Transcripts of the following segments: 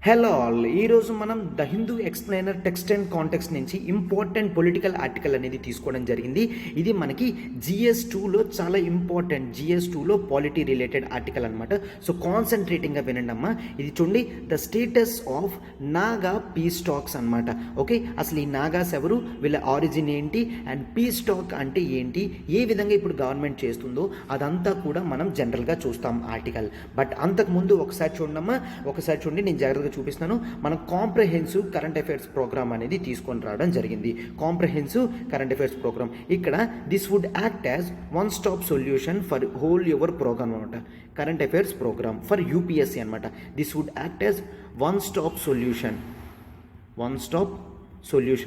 Hello all, ఈరోజు మనం the Hindu explainer text and context నుంచి ఇంపార్టెంట్ పొలిటికల్ ఆర్టికల్ అనేది తీసుకోవడం జరిగింది. ఇది మనకి GS2లో చాలా ఇంపార్టెంట్, GS2లో పాలిటీ రిలేటెడ్ ఆర్టికల్ అనమాట. సో కాన్సన్ట్రేటింగ్గా వినండి అమ్మా. ఇది చూడండి, the status of Naga peace talks అనమాట. ఓకే, అసలు ఈ నాగాస్ ఎవరు, వీళ్ళ ఆరిజిన్ ఏంటి, అండ్ పీస్ టాక్ అంటే ఏంటి, ఏ విధంగా ఇప్పుడు గవర్నమెంట్ చేస్తుందో అదంతా కూడా మనం జనరల్గా చూస్తాం ఆర్టికల్. బట్ అంతకుముందు ఒకసారి చూడండి, నేను జాగ్రత్తగా చూపిస్తాను. మనం కాంప్రహెన్సివ్ కరెంట్ అఫైర్స్ ప్రోగ్రామ్ అనేది తీసుకొని రావడం జరిగింది. కాంప్రహెన్సివ్ కరెంట్ అఫైర్స్ ప్రోగ్రామ్ ఇక్కడ this would act as one stop solution for whole your programme అనమాట. Current affairs programme for UPSC అనమాట. This would act as one stop solution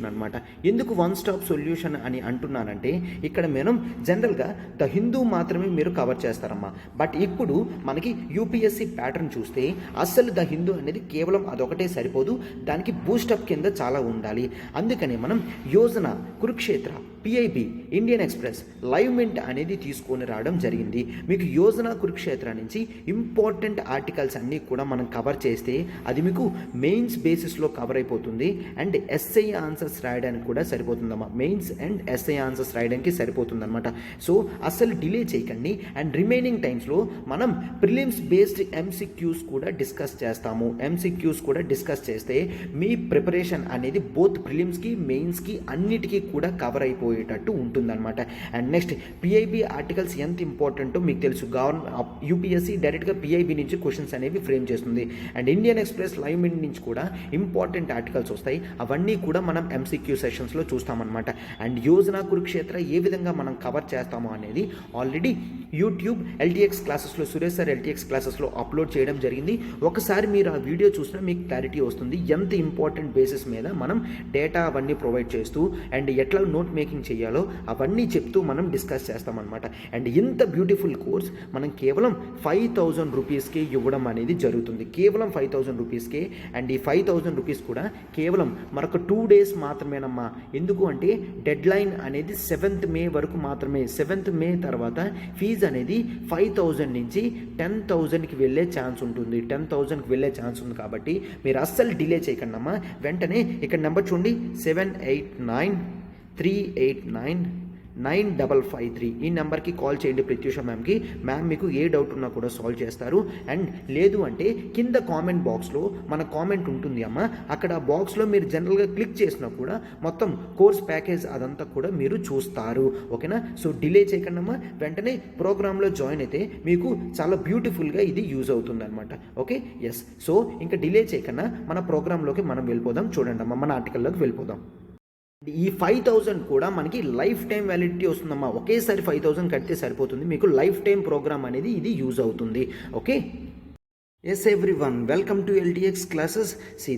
అనమాట. ఎందుకు one stop solution అని అంటున్నానంటే, ఇక్కడ మనం జనరల్గా ద హిందూ మాత్రమే మీరు కవర్ చేస్తారమ్మా. బట్ ఇప్పుడు మనకి UPSC ప్యాటర్న్ చూస్తే అస్సలు ద హిందూ అనేది కేవలం అదొకటే సరిపోదు, దానికి బూస్టప్ కింద చాలా ఉండాలి. అందుకని మనం Yojana, Kurukshetra, PIB, Indian Express, live mint అనేది తీసుకొని రావడం జరిగింది. మీకు యోజన, కురుక్షేత్ర నుంచి ఇంపార్టెంట్ ఆర్టికల్స్ అన్నీ కూడా మనం కవర్ చేస్తే అది మీకు మెయిన్స్ బేసిస్లో కవర్ అయిపోతుంది. అండ్ SI ఆన్సర్స్ రాయడానికి కూడా సరిపోతుందమ్మా. మెయిన్స్ అండ్ SI ఆన్సర్స్ రాయడానికి సరిపోతుందన్నమాట. సో అస్సలు డిలే చేయకండి. అండ్ రిమైనింగ్ టైమ్స్లో మనం ప్రిలిమ్స్ బేస్డ్ MCQs కూడా డిస్కస్ చేస్తాము. MCQs కూడా డిస్కస్ చేస్తే మీ ప్రిపరేషన్ అనేది బోత్ ప్రిలిమ్స్కి, మెయిన్స్కి అన్నిటికీ కూడా కవర్ అయిపోయేటట్టు ఉంటుందన్నమాట. అండ్ నెక్స్ట్ PIB ఆర్టికల్స్ ఎంత ఇంపార్టెంటో మీకు తెలుసు. UPSC డైరెక్ట్గా PIB నుంచి క్వశ్చన్స్ అనేవి ఫ్రేమ్ చేస్తుంది. And Indian Express, live Mint నుంచి కూడా ఇంపార్టెంట్ ఆర్టికల్స్ వస్తాయి. అవన్నీ కూడా మనం MCQ సెషన్స్లో చూస్తామన్నమాట. అండ్ యోజన, కురుక్షేత్ర ఏ విధంగా మనం కవర్ చేస్తామో అనేది ఆల్రెడీ యూట్యూబ్ LTX క్లాసెస్లో, సురేష్ సార్ LTX క్లాసెస్లో అప్లోడ్ చేయడం జరిగింది. ఒకసారి మీరు ఆ వీడియో చూసినా మీకు క్లారిటీ వస్తుంది ఎంత ఇంపార్టెంట్ బేసిస్ మీద మనం డేటా అవన్నీ ప్రొవైడ్ చేస్తూ అండ్ ఎట్లా నోట్ మేకింగ్ చేయాలో అవన్నీ చెప్తూ మనం డిస్కస్ చేస్తామన్నమాట. అండ్ ఇంత బ్యూటిఫుల్ కోర్స్ మనం కేవలం 5,000 రూపీస్కే ఇవ్వడం అనేది జరుగుతుంది. కేవలం 5,000 రూపీస్కే. అండ్ ఈ 5,000 రూపీస్ కూడా కేవలం మరొక 2 days మాత్రమేనమ్మా. ఎందుకు అంటే డెడ్ లైన్ అనేది 7th May వరకు మాత్రమే. 7th May తర్వాత ఫీజు అనేది 5,000 నుంచి 10,000కి వెళ్ళే ఛాన్స్ ఉంటుంది. 10,000కి వెళ్ళే ఛాన్స్ ఉంది. కాబట్టి మీరు అస్సలు డిలే చేయకండి అమ్మా. వెంటనే ఇక్కడ నెంబర్ చూడండి, 7893899553. ఈ నెంబర్కి కాల్ చేయండి ప్రత్యూష మ్యామ్కి. మ్యామ్ మీకు ఏ డౌట్ ఉన్నా కూడా సాల్వ్ చేస్తారు. అండ్ లేదు అంటే కింద కామెంట్ బాక్స్లో మన కామెంట్ ఉంటుంది అమ్మ. అక్కడ బాక్స్లో మీరు జనరల్గా క్లిక్ చేసినా కూడా మొత్తం కోర్స్ ప్యాకేజ్ అదంతా కూడా మీరు చూస్తారు. ఓకేనా? సో డిలే చేయకండి అమ్మ. వెంటనే ప్రోగ్రాంలో జాయిన్ అయితే మీకు చాలా బ్యూటిఫుల్గా ఇది యూజ్ అవుతుంది అనమాట. Okay, yes. సో ఇంకా డిలే చేయకుండా మన ప్రోగ్రాంలోకి మనం వెళ్ళిపోదాం. చూడండి అమ్మ, మన ఆర్టికల్లోకి వెళ్ళిపోదాం. ఈ 5,000 కూడా మనకి లైఫ్ టైం వ్యాలిడిటీ వస్తుందమ్మా. ఒకేసారి 5,000 కడితే సరిపోతుంది. మీకు లైఫ్ టైం ప్రోగ్రామ్ అనేది ఇది యూజ్ అవుతుంది. Okay, yes everyone, welcome to LTX classes.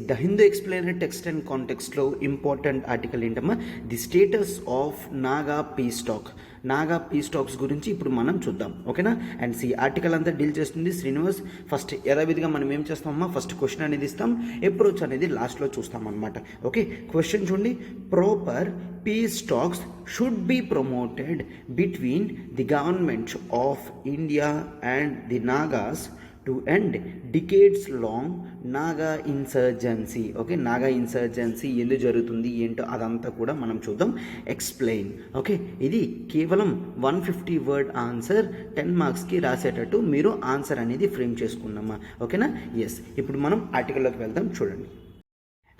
The Hindu explainer text and కాంటెక్స్ట్లో ఇంపార్టెంట్ ఆర్టికల్ ఏంటమ్మా, the status of Naga peace talk. Naga peace talks గురించి ఇప్పుడు మనం చూద్దాం. ఓకేనా? అండ్ ఆర్టికల్ అంతా డీల్ చేస్తుంది శ్రీనివాస్. ఫస్ట్ యథావిధిగా మనం ఏం చేస్తామమ్మా, ఫస్ట్ క్వశ్చన్ అనేది ఇస్తాం, అప్రోచ్ అనేది లాస్ట్లో చూస్తాం అనమాట. ఓకే, క్వశ్చన్ చూడండి, proper piece talks should be promoted between the government of India and the Nagas to end decades long Naga insurgency. Okay, Naga insurgency ఎందుకు జరుగుతుంది ఏంటో అదంతా కూడా మనం చూద్దాం. ఎక్స్ప్లెయిన్. ఓకే, ఇది కేవలం 150 word ఆన్సర్ 10 మార్క్స్కి రాసేటట్టు మీరు ఆన్సర్ అనేది ఫ్రేమ్ చేసుకున్నామా. ఓకేనా? ఎస్. ఇప్పుడు మనం ఆర్టికల్లోకి వెళ్దాం. చూడండి.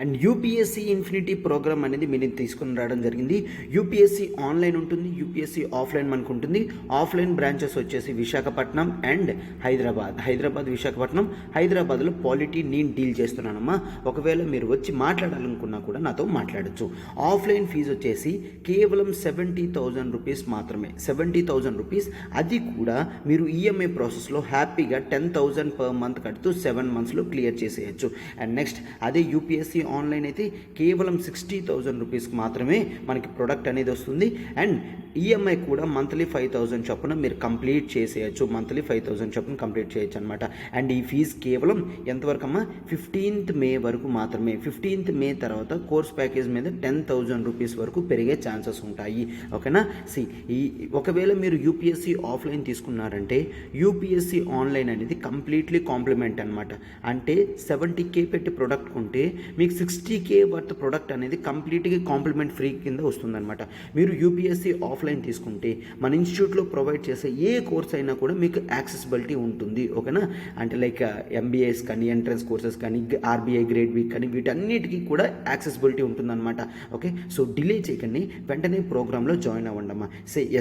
అండ్ UPSC ఇన్ఫినిటీ ప్రోగ్రామ్ అనేది మీరు తీసుకుని రావడం జరిగింది. UPSC ఆన్లైన్ ఉంటుంది, UPSC ఆఫ్లైన్ మనకు ఉంటుంది. ఆఫ్లైన్ బ్రాంచెస్ వచ్చేసి విశాఖపట్నం అండ్ హైదరాబాద్, విశాఖపట్నం, హైదరాబాద్లో పాలిటీ నేను డీల్ చేస్తున్నానమ్మా. ఒకవేళ మీరు వచ్చి మాట్లాడాలనుకున్నా కూడా నాతో మాట్లాడచ్చు. ఆఫ్లైన్ ఫీజు వచ్చేసి కేవలం 70,000 రూపీస్ మాత్రమే. 70,000 రూపీస్. అది కూడా మీరు EMI ప్రాసెస్లో హ్యాపీగా 10,000 per month కడుతూ 7 monthsలో క్లియర్ చేసేయచ్చు. అండ్ నెక్స్ట్ అదే UPSC ఆన్లైన్ అయితే కేవలం 60,000 రూపీస్కి మాత్రమే మనకి ప్రొడక్ట్ అనేది వస్తుంది. అండ్ ఈఎంఐ కూడా మంత్లీ 5,000 చొప్పున మీరు కంప్లీట్ చేసేయచ్చు, మంత్లీ 5,000 చొప్పున కంప్లీట్ చేయొచ్చు అనమాట. అండ్ ఈ ఫీజు కేవలం ఎంతవరకు అమ్మా 15th మే వరకు మాత్రమే. 15th మే తర్వాత కోర్స్ ప్యాకేజ్ మీద 10,000 రూపీస్ వరకు పెరిగే ఛాన్సెస్ ఉంటాయి. ఓకేనా. ఈ ఒకవేళ మీరు యూపీఎస్సీ ఆఫ్లైన్ తీసుకున్నారంటే యూపీఎస్సీ ఆన్లైన్ అనేది కంప్లీట్లీ కాంప్లిమెంట్ అనమాట. అంటే 70K పెట్టి ప్రొడక్ట్ కొంటే మీకు 60K వర్త్ ప్రొడక్ట్ అనేది కంప్లీట్గా కాంప్లిమెంట్ ఫ్రీ కింద వస్తుందన్నమాట. మీరు యూపీఎస్సీ ఆఫ్లైన్ తీసుకుంటే మన ఇన్స్టిట్యూట్లో ప్రొవైడ్ చేసే ఏ కోర్స్ అయినా కూడా మీకు యాక్సెసిబిలిటీ ఉంటుంది. ఓకేనా. అంటే లైక్ ఎంబీఏస్ కానీ, ఎంట్రన్స్ కోర్సెస్ కానీ, ఆర్బీఐ గ్రేడ్ బి కానీ, వీటన్నిటికీ కూడా యాక్సెసిబిలిటీ ఉంటుందన్నమాట. ఓకే. సో డిలే చేయకండి, వెంటనే ప్రోగ్రాంలో జాయిన్ అవ్వండి అమ్మా.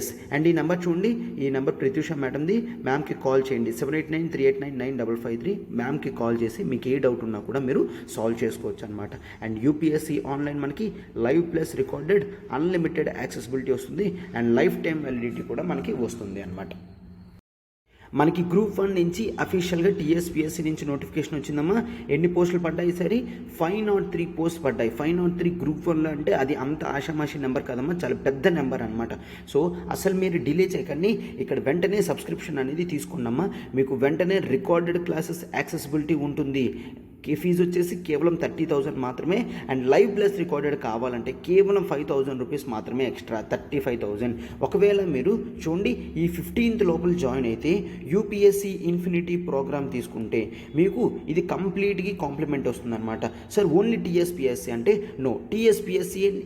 ఎస్. అండ్ ఈ నెంబర్ చూడండి, ఈ నెంబర్ ప్రత్యూష మేడంది. మ్యామ్కి కాల్ చేయండి 7893899553. మ్యామ్కి కాల్ చేసి మీకు ఏ డౌట్ ఉన్నా కూడా మీరు సాల్వ్ చేసుకోవచ్చు అనమాట. అండ్ యూపీఎస్సీ ఆన్లైన్ మనకి live plus recorded unlimited accessibility వస్తుంది. అండ్ లైఫ్ టైం వ్యాలిడిటీ కూడా మనకి వస్తుంది అనమాట. మనకి గ్రూప్ 1 నుంచి అఫీషియల్గా టీఎస్పీఎస్సీ నుంచి నోటిఫికేషన్ వచ్చిందమ్మా. ఎన్ని పోస్టులు పడ్డాయి సరే 503 పోస్ట్ పడ్డాయి. 503 గ్రూప్ 1లో అంటే అది అంత ఆషామాషి నెంబర్ కదమ్మా, చాలా పెద్ద నెంబర్ అనమాట. సో అసలు మీరు డిలే చేయకండి, ఇక్కడ వెంటనే సబ్స్క్రిప్షన్ అనేది తీసుకోండమ్మా. మీకు వెంటనే రికార్డెడ్ క్లాసెస్ యాక్సెసిబిలిటీ ఉంటుంది. ఫీజు వచ్చేసి కేవలం 30,000 మాత్రమే. అండ్ లైవ్ ప్లస్ రికార్డెడ్ కావాలంటే కేవలం 5,000 రూపీస్ మాత్రమే ఎక్స్ట్రా, 35,000. ఒకవేళ మీరు చూడండి ఈ 15th లోపల జాయిన్ అయితే యూపీఎస్సీ ఇన్ఫినిటీ ప్రోగ్రామ్ తీసుకుంటే మీకు ఇది కంప్లీట్గా కాంప్లిమెంట్ వస్తుందన్నమాట. సార్ ఓన్లీ టీఎస్పీఎస్సీ అంటే నో, టీఎస్పీఎస్సీ అండ్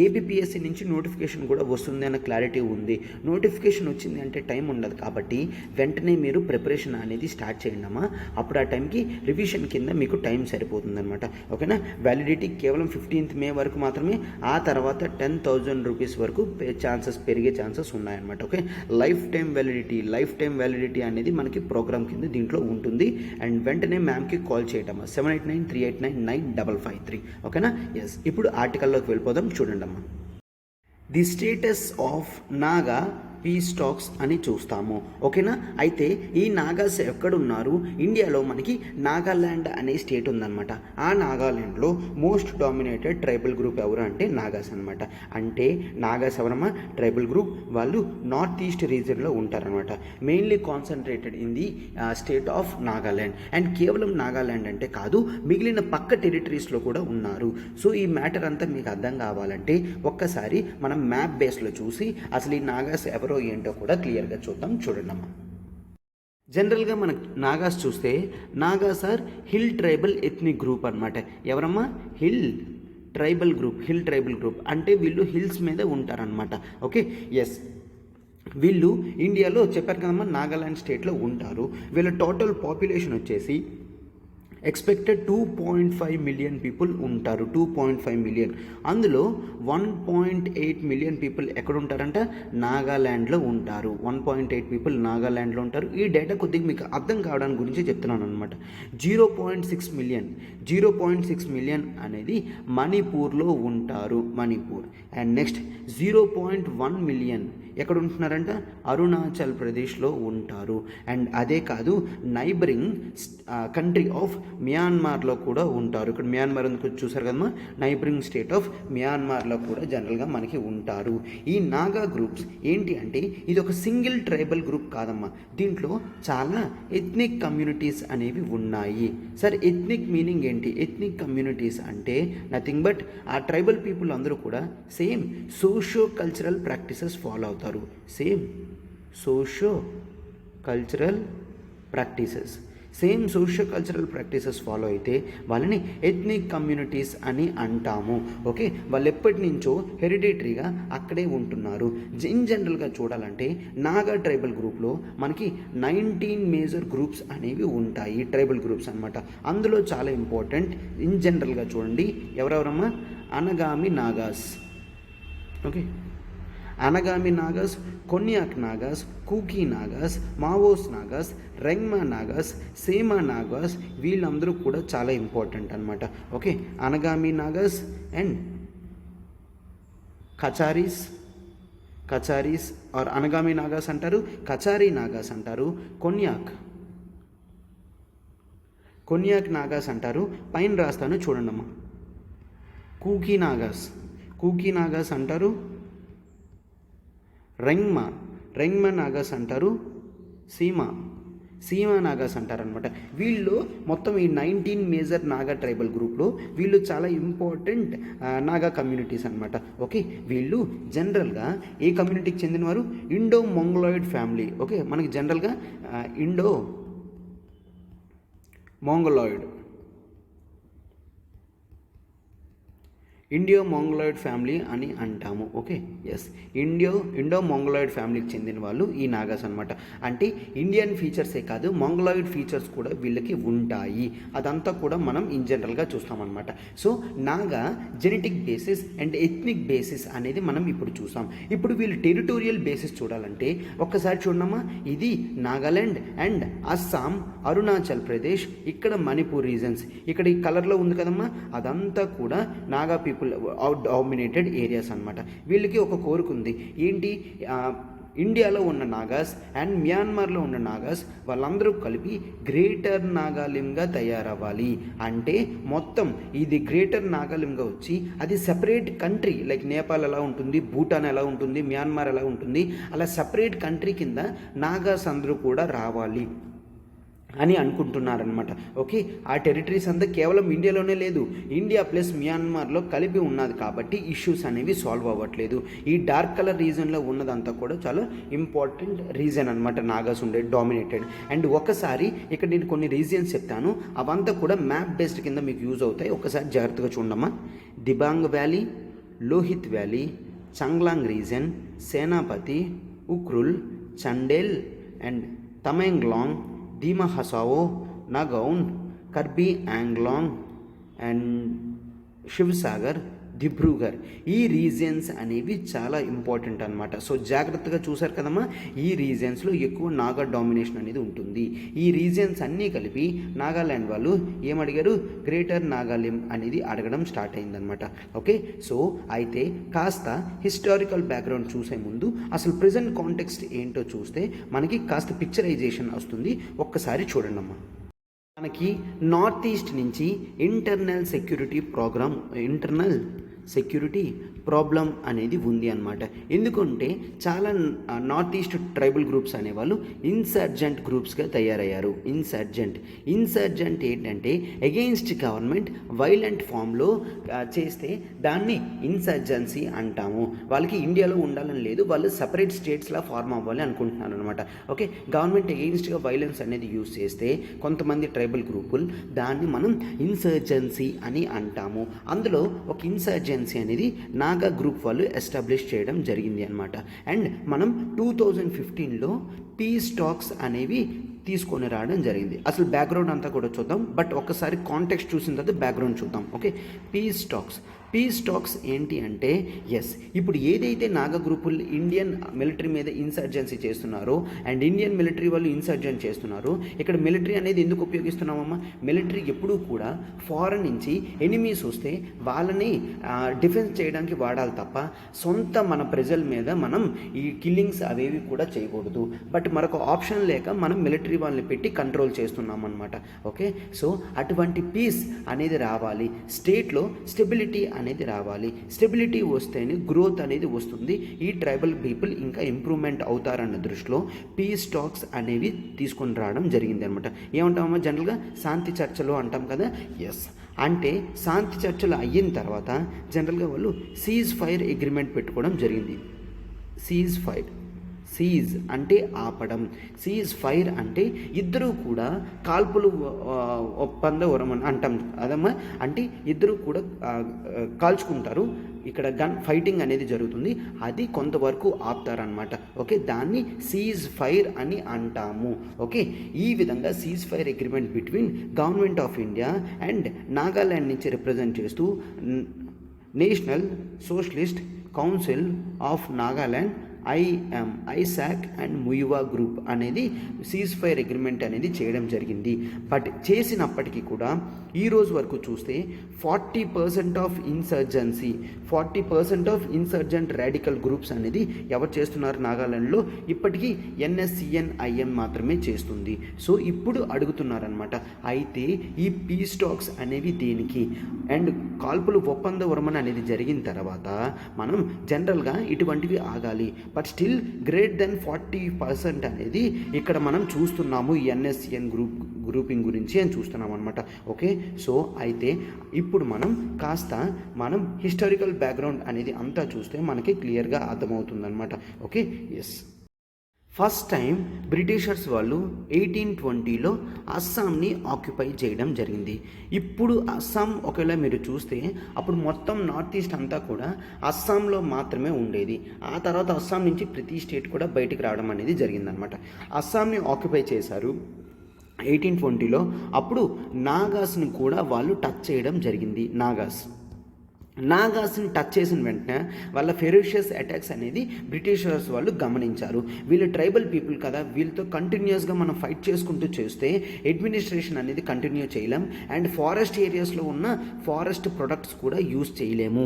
ఏపీపీఎస్సీ నుంచి నోటిఫికేషన్ కూడా వస్తుంది అన్న క్లారిటీ ఉంది. నోటిఫికేషన్ వచ్చింది అంటే టైం ఉండదు కాబట్టి వెంటనే మీరు ప్రిపరేషన్ అనేది స్టార్ట్ చేయండి అమ్మా. అప్పుడు ఆ టైంకి రివిజన్ కింద మీకు టైం సరిపోతుందన్నమాట. ఓకేనా. వ్యాలిడిటీ కేవలం 15th మే వరకు మాత్రమే. ఆ తర్వాత 10,000 రూపీస్ వరకు పెరిగే ఛాన్సెస్ ఉన్నాయన్నమాట. ఓకే. లైఫ్ టైం వ్యాలిడిటీ అనేది మనకి ప్రోగ్రామ్ కింద దీంట్లో ఉంటుంది. అండ్ వెంటనే మ్యామ్కి కాల్ చేయటమ్మా 7893899553. ఓకేనా. ఎస్. ఇప్పుడు ఆర్టికల్లోకి వెళ్ళిపోదాం. చూడండి అమ్మా. The status of Naga peace talks అని చూస్తాము. ఓకేనా. అయితే ఈ నాగాస్ ఎక్కడున్నారు? ఇండియాలో మనకి నాగాల్యాండ్ అనే స్టేట్ ఉందన్నమాట. ఆ నాగాల్యాండ్లో మోస్ట్ డామినేటెడ్ ట్రైబల్ గ్రూప్ ఎవరు అంటే నాగాస్ అనమాట. అంటే నాగాస్ ఎవరమ్మా? Tribal group. వాళ్ళు నార్త్ ఈస్ట్ రీజియన్లో ఉంటారనమాట. Mainly concentrated in the state of Nagaland. And కేవలం నాగాల్యాండ్ అంటే కాదు, మిగిలిన పక్క టెరిటరీస్లో కూడా ఉన్నారు. సో ఈ మ్యాటర్ అంతా మీకు అర్థం కావాలంటే ఒక్కసారి మనం మ్యాప్ బేస్లో చూసి అసలు ఈ నాగాస్ ఎవరో ఏంటో కూడా క్లియర్గా చూద్దాం. చూడండి అమ్మా. జనరల్గా మనకు నాగాస్ చూస్తే Nagas are hill tribal ethnic group అనమాట. ఎవరమ్మా? హిల్ ట్రైబల్ గ్రూప్ అంటే వీళ్ళు హిల్స్ మీద ఉంటారనమాట. ఓకే. ఎస్. వీళ్ళు ఇండియాలో చెప్పారు కదమ్మా నాగాల్యాండ్ స్టేట్లో ఉంటారు. వీళ్ళ టోటల్ పాపులేషన్ వచ్చేసి ఎక్స్పెక్టెడ్ 2.5 మిలియన్ పీపుల్ ఉంటారు. 2.5 మిలియన్. అందులో 1.8 మిలియన్ పీపుల్ ఎక్కడ ఉంటారంట? నాగాల్యాండ్లో ఉంటారు. 1.8 పీపుల్ నాగాల్యాండ్లో ఉంటారు. ఈ డేటా కొద్దిగా మీకు అర్థం కావడానికి గురించి చెప్తున్నాను అనమాట. 0.6 మిలియన్ అనేది మణిపూర్లో ఉంటారు. మణిపూర్. అండ్ నెక్స్ట్ 0.1 మిలియన్ ఎక్కడ ఉంటున్నారంట? అరుణాచల్ ప్రదేశ్లో ఉంటారు. అండ్ అదే కాదు, నైబరింగ్ కంట్రీ ఆఫ్ మియాన్మార్లో కూడా ఉంటారు. ఇక్కడ మియాన్మార్ ఎందుకు చూసారు కదమ్మా, నైబరింగ్ స్టేట్ ఆఫ్ మియాన్మార్లో కూడా జనరల్గా మనకి ఉంటారు. ఈ నాగా గ్రూప్స్ ఏంటి అంటే ఇది ఒక సింగిల్ ట్రైబల్ గ్రూప్ కాదమ్మా, దీంట్లో చాలా ఎథ్నిక్ కమ్యూనిటీస్ అనేవి ఉన్నాయి. సార్ ఎథ్నిక్ మీనింగ్ ఏంటి? ఎథ్నిక్ కమ్యూనిటీస్ అంటే నథింగ్ బట్ ఆ ట్రైబల్ పీపుల్ అందరూ కూడా same socio cultural practices follow అవుతారు. Same socio cultural practices follow అయితే వాళ్ళని ఎథ్నిక్ కమ్యూనిటీస్ అని అంటాము. ఓకే, వాళ్ళు ఎప్పటి నుంచో హెరిడిటరీగా అక్కడే ఉంటున్నారు. ఇన్ జనరల్గా చూడాలంటే నాగా ట్రైబల్ గ్రూప్లో మనకి 19 మేజర్ గ్రూప్స్ అనేవి ఉంటాయి. ట్రైబల్ గ్రూప్స్ అనమాట. అందులో చాలా ఇంపార్టెంట్ ఇన్ జనరల్గా చూడండి ఎవరెవరమ్మా? అనగామి నాగాస్. ఓకే, అనగామి నాగాస్, కొన్యాక్ నాగాస్, కూకీ నాగాస్, మావోస్ నాగాస్, రెంగ్మా నాగాస్, సేమా నాగాస్, వీళ్ళందరూ కూడా చాలా ఇంపార్టెంట్ అనమాట. Okay, Angami Nagas and Kacharis are Angami Nagas అంటారు, కచారీ నాగాస్ అంటారు, కొన్యాక్ నాగాస్ అంటారు. పైన రాస్తాను చూడండమ్మా. కూకీ నాగాస్ అంటారు. రెంగ్మా నాగాస్ అంటారు. సీమా నాగాస్ అంటారనమాట. వీళ్ళు మొత్తం ఈ 19 మేజర్ నాగా ట్రైబల్ గ్రూప్లో వీళ్ళు చాలా ఇంపార్టెంట్ నాగా కమ్యూనిటీస్ అనమాట. ఓకే, వీళ్ళు జనరల్గా ఏ కమ్యూనిటీకి చెందినవారు? Indo Mongoloid family. ఓకే, మనకి జనరల్గా ఇండో మంగోలాయిడ్ ఫ్యామిలీ అని అంటాము. ఓకే, ఎస్, ఇండో మంగోలాయిడ్ ఫ్యామిలీకి చెందిన వాళ్ళు ఈ నాగాస్ అనమాట. అంటే ఇండియన్ ఫీచర్సే కాదు, మంగోలాయిడ్ ఫీచర్స్ కూడా వీళ్ళకి ఉంటాయి. అదంతా కూడా మనం ఇన్ జనరల్గా చూస్తామన్నమాట. So Naga genetic basis and ethnic basis అనేది మనం ఇప్పుడు చూసాం. ఇప్పుడు వీళ్ళు టెరిటోరియల్ బేసిస్ చూడాలంటే ఒక్కసారి చూడమ్మా. ఇది నాగాలాండ్ అండ్ అస్సాం, అరుణాచల్ ప్రదేశ్, ఇక్కడ మణిపూర్ రీజన్స్, ఇక్కడ ఈ కలర్లో ఉంది కదమ్మా, అదంతా కూడా నాగా పీపుల్ డామినేటెడ్ ఏరియాస్ అనమాట. వీళ్ళకి ఒక కోరిక ఉంది. ఏంటి? ఇండియాలో ఉన్న నాగాస్ అండ్ మ్యాన్మార్లో ఉన్న నాగాస్ వాళ్ళందరూ కలిపి గ్రేటర్ నాగాలింగా తయారవ్వాలి. అంటే మొత్తం ఇది గ్రేటర్ నాగాలింగా వచ్చి అది సెపరేట్ కంట్రీ, లైక్ నేపాల్ ఎలా ఉంటుంది, భూటాన్ ఎలా ఉంటుంది, మ్యాన్మార్ ఎలా ఉంటుంది, అలా సెపరేట్ కంట్రీ కింద నాగాస్ అందరూ కూడా రావాలి అని అనుకుంటున్నారనమాట. ఓకే, ఆ టెరిటరీస్ అంతా కేవలం ఇండియాలోనే లేదు, ఇండియా ప్లస్ మ్యాన్మార్లో కలిపి ఉన్నది కాబట్టి ఇష్యూస్ అనేవి సాల్వ్ అవ్వట్లేదు. ఈ డార్క్ కలర్ రీజన్లో ఉన్నదంతా కూడా చాలా ఇంపార్టెంట్ రీజన్ అనమాట, నాగాస్ ఉండే డామినేటెడ్. అండ్ ఒకసారి ఇక్కడ నేను కొన్ని రీజన్స్ చెప్తాను, అవంతా కూడా మ్యాప్ బేస్డ్ కింద మీకు యూజ్ అవుతాయి. ఒకసారి జాగ్రత్తగా చూడమ్మా. Dibang valley, Lohit valley, Changlang region, Senapati, Ukhrul, Chandel and Tamenglong, Dima Hasao, Nagaon, Karbi Anglong and Sivasagar, Dibrugarh. ఈ రీజియన్స్ అనేవి చాలా ఇంపార్టెంట్ అనమాట. సో జాగ్రత్తగా చూసారు కదమ్మా, ఈ రీజియన్స్లో ఎక్కువ నాగా డామినేషన్ అనేది ఉంటుంది. ఈ రీజియన్స్ అన్నీ కలిపి నాగాల్యాండ్ వాళ్ళు ఏమడిగారు? గ్రేటర్ నాగాలిం అనేది అడగడం స్టార్ట్ అయిందనమాట. ఓకే, సో అయితే కాస్త హిస్టారికల్ బ్యాక్గ్రౌండ్ చూసే ముందు అసలు ప్రజెంట్ కాంటెక్స్ట్ ఏంటో చూస్తే మనకి కాస్త పిక్చరైజేషన్ వస్తుంది. ఒక్కసారి చూడండి అమ్మా. మనకి నార్త్ ఈస్ట్ నుంచి ఇంటర్నల్ సెక్యూరిటీ ప్రాబ్లం అనేది ఉంది అనమాట. ఎందుకంటే చాలా నార్త్ ఈస్ట్ ట్రైబల్ గ్రూప్స్ అనేవాళ్ళు ఇన్సర్జెంట్ గ్రూప్స్గా తయారయ్యారు. ఇన్సర్జెంట్ ఏంటంటే అగెయిన్స్ట్ గవర్నమెంట్ వైలెంట్ ఫామ్లో చేస్తే దాన్ని ఇన్సర్జెన్సీ అంటాము. వాళ్ళకి ఇండియాలో ఉండాలని లేదు, వాళ్ళు సపరేట్ స్టేట్స్లా ఫార్మ్ అవ్వాలి అనుకుంటున్నారు అనమాట. ఓకే, గవర్నమెంట్ అగెయిన్స్ట్గా వైలెన్స్ అనేది యూజ్ చేస్తే కొంతమంది ట్రైబల్ గ్రూపులు దాన్ని మనం ఇన్సర్జెన్సీ అని అంటాము. అందులో ఒక ఇన్సర్జెన్సీ అనేది నాగా గ్రూప్ వాళ్ళు ఎస్టాబ్లిష్ చేయడం జరిగింది అనమాట. అండ్ మనం 2015లో పీస్ టాక్స్ అనేవి తీసుకొని రావడం జరిగింది. అసలు బ్యాక్గ్రౌండ్ అంతా కూడా చూద్దాం, బట్ ఒక్కసారి కాంటెక్స్ట్ చూసిన తర్వాత బ్యాక్గ్రౌండ్ చూద్దాం. ఓకే, పీస్ టాక్స్ ఏంటి అంటే, ఎస్, ఇప్పుడు ఏదైతే నాగా గ్రూపులు ఇండియన్ మిలిటరీ మీద ఇన్సర్జెన్సీ చేస్తున్నారో అండ్ ఇండియన్ మిలిటరీ వాళ్ళు ఇన్సర్జెంట్ చేస్తున్నారో, ఇక్కడ మిలిటరీ అనేది ఎందుకు ఉపయోగిస్తున్నామమ్మా? మిలిటరీ ఎప్పుడూ కూడా ఫారెన్ నుంచి ఎనిమీస్ వస్తే వాళ్ళని డిఫెన్స్ చేయడానికి వాడాలి తప్ప సొంత మన ప్రజల మీద మనం ఈ కిల్లింగ్స్ అవేవి కూడా చేయకూడదు. బట్ మరొక ఆప్షన్ లేక మనం మిలిటరీ వాళ్ళని పెట్టి కంట్రోల్ చేస్తున్నాం అనమాట. ఓకే, సో అటువంటి పీస్ అనేది రావాలి, స్టేట్లో స్టెబిలిటీ అనేది రావాలి. స్టెబిలిటీ వస్తేనే గ్రోత్ అనేది వస్తుంది. ఈ ట్రైబల్ పీపుల్ ఇంకా ఇంప్రూవ్మెంట్ అవుతారన్న దృష్టిలో పీస్ టాక్స్ అనేవి తీసుకొని రావడం జరిగింది అనమాట. ఏమంటామమ్మా జనరల్గా? శాంతి చర్చలు అంటాం కదా. ఎస్, అంటే శాంతి చర్చలు అయిన తర్వాత జనరల్గా వాళ్ళు సీజ్ ఫైర్ అగ్రిమెంట్ పెట్టుకోవడం జరిగింది. సీజ్ అంటే ఆపడం, సీజ్ ఫైర్ అంటే ఇద్దరూ కూడా కాల్పులు ఒప్పంద ఉరమని అంటాం అదమ్మా. అంటే ఇద్దరు కూడా కాల్చుకుంటారు, ఇక్కడ గన్ ఫైటింగ్ అనేది జరుగుతుంది, అది కొంతవరకు ఆపుతారనమాట. ఓకే, దాన్ని సీజ్ ఫైర్ అని అంటాము. ఓకే, ఈ విధంగా cease fire agreement between government of India and Nagaland నుంచి రిప్రజెంట్ చేస్తూ national socialist council of Nagaland Isak and Muivah group అనేది సీజ్ ఫైర్ అగ్రిమెంట్ అనేది చేయడం జరిగింది. బట్ చేసినప్పటికీ కూడా ఈ రోజు వరకు చూస్తే 40% ఆఫ్ ఇన్సర్జెంట్ రాడికల్ గ్రూప్స్ అనేది ఎవరు చేస్తున్నారు నాగాలాండ్లో? ఇప్పటికీ NSCN-IN మాత్రమే చేస్తుంది. సో ఇప్పుడు అడుగుతున్నారనమాట, అయితే ఈ పీస్ టాక్స్ అనేవి దేనికి? అండ్ కాల్పులు ఒప్పంద విరమణ అనేది జరిగిన తర్వాత మనం జనరల్గా ఇటువంటివి ఆగాలి. బట్ స్టిల్ గ్రేట్ దెన్ 40% అనేది ఇక్కడ మనం చూస్తున్నాము ఈ NSCN గ్రూపింగ్ గురించి అని చూస్తున్నాం అనమాట. ఓకే, సో అయితే ఇప్పుడు మనం హిస్టారికల్ బ్యాక్గ్రౌండ్ అనేది అంతా చూస్తే మనకి క్లియర్గా అర్థమవుతుందన్నమాట. Okay, yes. First time britishers వాళ్ళు 1820లో అస్సాంని ఆక్యుపై చేయడం జరిగింది. ఇప్పుడు అస్సాం ఒకవేళ మీరు చూస్తే అప్పుడు మొత్తం నార్త్ ఈస్ట్ అంతా కూడా అస్సాంలో మాత్రమే ఉండేది. ఆ తర్వాత అస్సాం నుంచి ప్రతి స్టేట్ కూడా బయటికి రావడం అనేది జరిగిందనమాట. అస్సాంని ఆక్యుపై చేశారు 1820లో. అప్పుడు నాగాస్ని కూడా వాళ్ళు టచ్ చేయడం జరిగింది. నాగాస్ని టచ్ చేసిన వెంటనే వాళ్ళ ఫెరోషియస్ అటాక్స్ అనేది బ్రిటిషర్స్ వాళ్ళు గమనించారు. వీళ్ళు ట్రైబల్ పీపుల్ కదా, వీళ్ళతో కంటిన్యూస్గా మనం ఫైట్ చేసుకుంటూ చేస్తే అడ్మినిస్ట్రేషన్ అనేది కంటిన్యూ చేయలేం. అండ్ ఫారెస్ట్ ఏరియాస్లో ఉన్న ఫారెస్ట్ ప్రొడక్ట్స్ కూడా యూజ్ చేయలేము.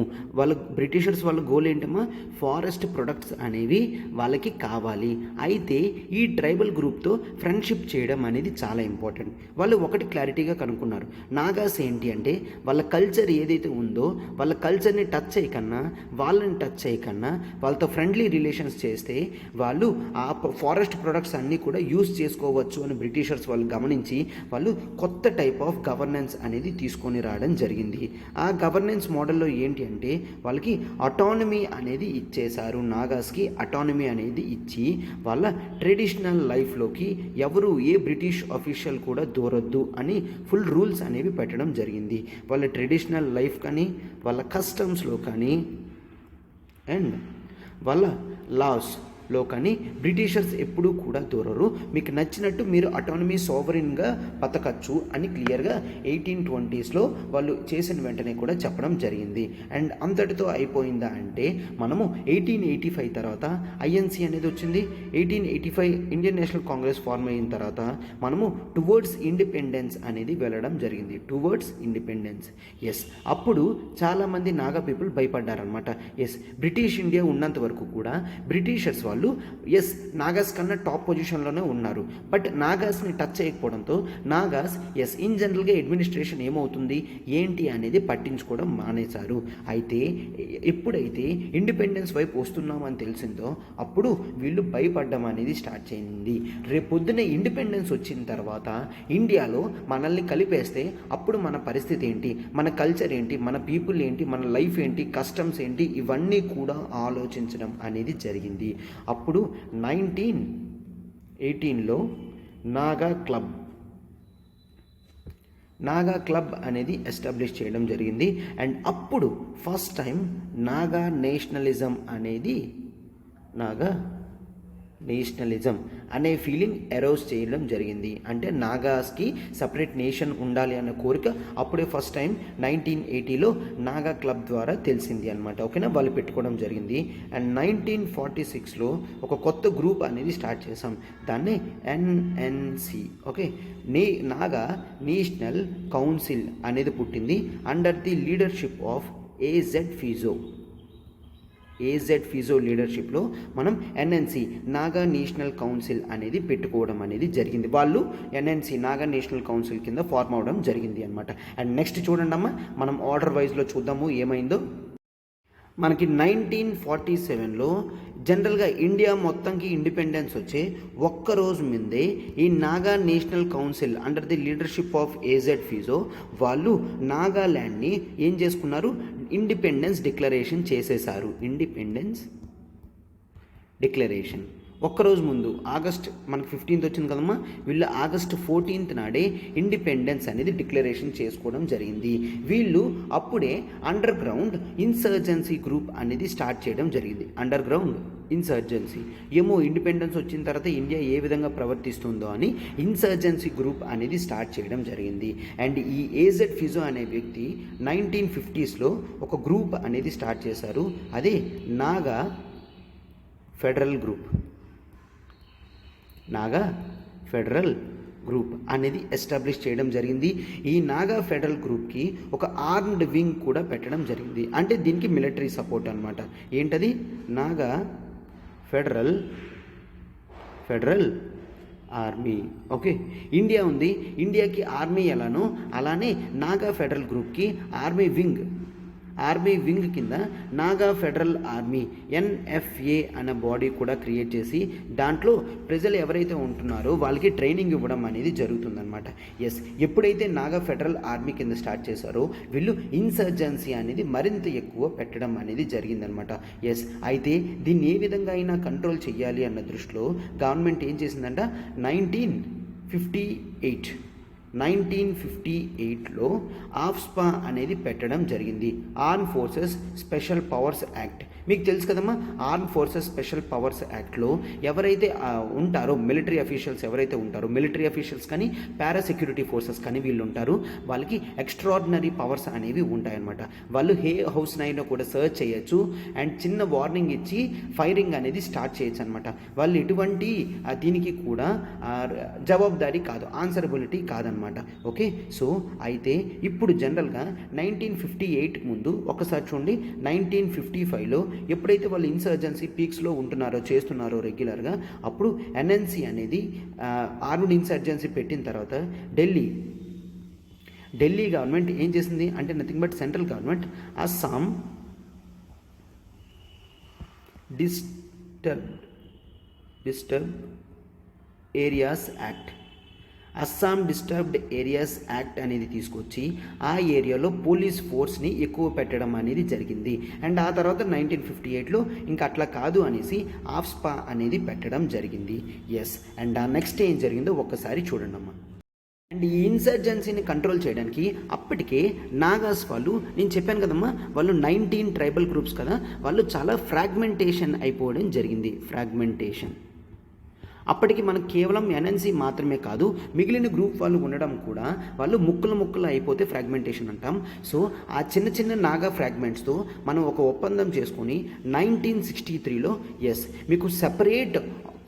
బ్రిటిషర్స్ వాళ్ళ గోల్ ఏంటమ్మా? ఫారెస్ట్ ప్రొడక్ట్స్ అనేవి వాళ్ళకి కావాలి. అయితే ఈ ట్రైబల్ గ్రూప్తో ఫ్రెండ్షిప్ చేయడం అనేది చాలా ఇంపార్టెంట్. వాళ్ళు ఒకటి క్లారిటీగా కనుక్కున్నారు, నాగాస్ ఏంటి అంటే వాళ్ళ కల్చర్ ఏదైతే ఉందో వాళ్ళ కల్చర్ని టచ్ చేయకన్నా, వాళ్ళని టచ్ చేయకన్నా వాళ్ళతో ఫ్రెండ్లీ రిలేషన్స్ చేస్తే వాళ్ళు ఆ ఫారెస్ట్ ప్రొడక్ట్స్ అన్నీ కూడా యూజ్ చేసుకోవచ్చు అని బ్రిటిషర్స్ వాళ్ళు గమనించి వాళ్ళు కొత్త టైప్ ఆఫ్ గవర్నెన్స్ అనేది తీసుకొని రావడం జరిగింది. ఆ గవర్నెన్స్ మోడల్లో ఏంటి అంటే వాళ్ళకి అటానమీ అనేది ఇచ్చేశారు. నాగాస్కి అటానమీ అనేది ఇచ్చి వాళ్ళ ట్రెడిషనల్ లైఫ్లోకి ఎవరు ఏ బ్రిటిష్ అఫీషియల్ కూడా దూరొద్దు అని ఫుల్ రూల్స్ అనేవి పెట్టడం జరిగింది. వాళ్ళ ట్రెడిషనల్ లైఫ్ కానీ, వాళ్ళ కస్టమ్స్లో కానీ, అండ్ వాళ్ళ లాస్లో కానీ బ్రిటిషర్స్ ఎప్పుడూ కూడా దూరరు. మీకు నచ్చినట్టు మీరు అటానమీ సోవరిన్గా బతకచ్చు అని క్లియర్గా 1820స్లో వాళ్ళు చేసిన వెంటనే కూడా చెప్పడం జరిగింది. అండ్ అంతటితో అయిపోయిందా అంటే మనము 1885 తర్వాత INC అనేది వచ్చింది. 1885 ఇండియన్ నేషనల్ కాంగ్రెస్ ఫార్మ్ అయిన తర్వాత మనము టువర్డ్స్ ఇండిపెండెన్స్ అనేది వెళ్ళడం జరిగింది. Towards independence, yes. అప్పుడు చాలామంది నాగా పీపుల్ భయపడ్డారనమాట. ఎస్, బ్రిటిష్ ఇండియా ఉన్నంత వరకు కూడా బ్రిటిషర్స్ వాళ్ళు ఎస్ నాగాస్ కన్నా టాప్ పొజిషన్లోనే ఉన్నారు. బట్ నాగాస్ని టచ్ చేయకపోవడంతో నాగాస్ ఎస్ ఇన్ జనరల్గా అడ్మినిస్ట్రేషన్ ఏమవుతుంది ఏంటి అనేది పట్టించుకోవడం మానేశారు. అయితే ఎప్పుడైతే ఇండిపెండెన్స్ వైపు వస్తున్నామని తెలిసిందో అప్పుడు వీళ్ళు భయపడడం అనేది స్టార్ట్ చేయింది. రేపొద్దున ఇండిపెండెన్స్ వచ్చిన తర్వాత ఇండియాలో మనల్ని కలిపేస్తే అప్పుడు మన పరిస్థితి ఏంటి, మన కల్చర్ ఏంటి, మన పీపుల్ ఏంటి, మన లైఫ్ ఏంటి, కస్టమ్స్ ఏంటి, ఇవన్నీ కూడా ఆలోచించడం అనేది జరిగింది. అప్పుడు 1918లో నాగా క్లబ్ అనేది ఎస్టాబ్లిష్ చేయడం జరిగింది. అండ్ అప్పుడు ఫస్ట్ టైం నాగా నేషనలిజం అనే ఫీలింగ్ ఎరోజ్ చేయడం జరిగింది. అంటే నాగాస్కి సపరేట్ నేషన్ ఉండాలి అన్న కోరిక అప్పుడే ఫస్ట్ టైం 1980లో నాగా క్లబ్ ద్వారా తెలిసింది అనమాట. ఓకేనా, వాళ్ళు పెట్టుకోవడం జరిగింది. అండ్ 1946లో ఒక కొత్త గ్రూప్ అనేది స్టార్ట్ చేసాం, దాన్ని NNC. Okay, Naga national council అనేది పుట్టింది under the leadership of AZ Phizo లీడర్షిప్లో మనం NNC నాగా నేషనల్ కౌన్సిల్ అనేది పెట్టుకోవడం అనేది జరిగింది. వాళ్ళు NNC నాగా నేషనల్ కౌన్సిల్ కింద ఫార్మ్ అవడం జరిగింది అనమాట. అండ్ నెక్స్ట్ చూడండి అమ్మా, మనం ఆర్డర్ వైజ్లో చూద్దాము ఏమైందో. మనకి 1947లో జనరల్గా ఇండియా మొత్తంకి ఇండిపెండెన్స్ వచ్చే ఒక్కరోజు ముందే ఈ Naga national council under the leadership of AZ piezo వాళ్ళు నాగాల్యాండ్ని ఏం చేసుకున్నారు, ఇండిపెండెన్స్ డిక్లరేషన్ చేసేశారు. ఇండిపెండెన్స్ డిక్లరేషన్ ఒక్కరోజు ముందు ఆగస్ట్ మనకి 15th వచ్చింది కదమ్మా, వీళ్ళు ఆగస్ట్ 14th నాడే ఇండిపెండెన్స్ అనేది డిక్లరేషన్ చేసుకోవడం జరిగింది. వీళ్ళు అప్పుడే అండర్ గ్రౌండ్ ఇన్సర్జెన్సీ గ్రూప్ అనేది స్టార్ట్ చేయడం జరిగింది. అండర్ గ్రౌండ్ ఇన్సర్జెన్సీ ఏమో ఇండిపెండెన్స్ వచ్చిన తర్వాత ఇండియా ఏ విధంగా ప్రవర్తిస్తుందో అని ఇన్సర్జెన్సీ గ్రూప్ అనేది స్టార్ట్ చేయడం జరిగింది. అండ్ ఈ AZ ఫిజో అనే వ్యక్తి 1950sలో ఒక గ్రూప్ అనేది స్టార్ట్ చేశారు. అదే Naga federal group, Naga federal group అనేది ఎస్టాబ్లిష్ చేయడం జరిగింది. ఈ నాగా ఫెడరల్ గ్రూప్కి ఒక ఆర్మ్డ్ వింగ్ కూడా పెట్టడం జరిగింది. అంటే దీనికి మిలిటరీ సపోర్ట్ అనమాట. ఏంటది? Naga federal army. Okay, India ఉంది, ఇండియాకి ఆర్మీ ఎలానో అలానే నాగా ఫెడరల్ గ్రూప్కి ఆర్మీ వింగ్ కింద నాగా ఫెడరల్ ఆర్మీ NFA అనే బాడీ కూడా క్రియేట్ చేసి దాంట్లో ప్రజలు ఎవరైతే ఉంటున్నారో వాళ్ళకి ట్రైనింగ్ ఇవ్వడం అనేది జరుగుతుందన్నమాట. ఎస్, ఎప్పుడైతే నాగా ఫెడరల్ ఆర్మీ కింద స్టార్ట్ చేశారో వీళ్ళు ఇన్సర్జెన్సీ అనేది మరింత ఎక్కువ పెట్టడం అనేది జరిగిందనమాట. ఎస్, అయితే దీన్ని ఏ విధంగా అయినా కంట్రోల్ చేయాలి అన్న దృష్టిలో గవర్నమెంట్ ఏం చేసిందంట, 1958లో ఆఫ్స్పా అనేది పెట్టడం జరిగింది. Arm forces special powers act. మీకు తెలుసు కదమ్మా, ఆర్మ్ ఫోర్సెస్ స్పెషల్ పవర్స్ యాక్ట్లో ఎవరైతే ఉంటారో మిలిటరీ అఫీషియల్స్ ఎవరైతే ఉంటారో, మిలిటరీ అఫీషియల్స్ కానీ పారాసెక్యూరిటీ ఫోర్సెస్ కానీ వీళ్ళు ఉంటారు, వాళ్ళకి ఎక్స్ట్రాడినరీ పవర్స్ అనేవి ఉంటాయన్నమాట. వాళ్ళు ఏ హౌస్ అయినా కూడా సర్చ్ చేయొచ్చు అండ్ చిన్న వార్నింగ్ ఇచ్చి ఫైరింగ్ అనేది స్టార్ట్ చేయొచ్చు అనమాట. వాళ్ళు ఎటువంటి దీనికి కూడా జవాబుదారీ కాదు, ఆన్సరబిలిటీ కాదనమాట. ఓకే, సో అయితే ఇప్పుడు జనరల్గా 1958 ముందు ఒకసారి చూడండి, 1955లో ఎప్పుడైతే వాళ్ళు ఇన్సర్జెన్సీ పీక్స్లో చేస్తున్నారో రెగ్యులర్గా, అప్పుడు NNC అనేది ఆర్మ్డ్ ఇన్సర్జెన్సీ పెట్టిన తర్వాత ఢిల్లీ గవర్నమెంట్ ఏం చేసింది అంటే nothing but central government Assam disturbed areas act, Assam disturbed areas act అనేది తీసుకొచ్చి ఆ ఏరియాలో పోలీస్ ఫోర్స్ని ఎక్కువ పెట్టడం అనేది జరిగింది. అండ్ ఆ తర్వాత 1958లో ఇంకా అట్లా కాదు అనేసి ఆఫ్స్పా అనేది పెట్టడం జరిగింది. ఎస్, అండ్ ఆ నెక్స్ట్ ఏం జరిగిందో ఒక్కసారి చూడండి అమ్మా. అండ్ ఈ ఇన్సర్జెన్సీని కంట్రోల్ చేయడానికి అప్పటికే నాగాస్ వాళ్ళు, నేను చెప్పాను కదమ్మా, వాళ్ళు 19 ట్రైబల్ గ్రూప్స్ కదా, వాళ్ళు చాలా ఫ్రాగ్మెంటేషన్ అయిపోవడం జరిగింది. అప్పటికి మనకు కేవలం NNC మాత్రమే కాదు, మిగిలిన గ్రూప్ వాళ్ళు ఉండడం కూడా వాళ్ళు ముక్కలు అయిపోతే ఫ్రాగ్మెంటేషన్ అంటాం. సో ఆ చిన్న నాగా ఫ్రాగ్మెంట్స్తో మనం ఒక ఒప్పందం చేసుకొని 1963లో ఎస్ మీకు సెపరేట్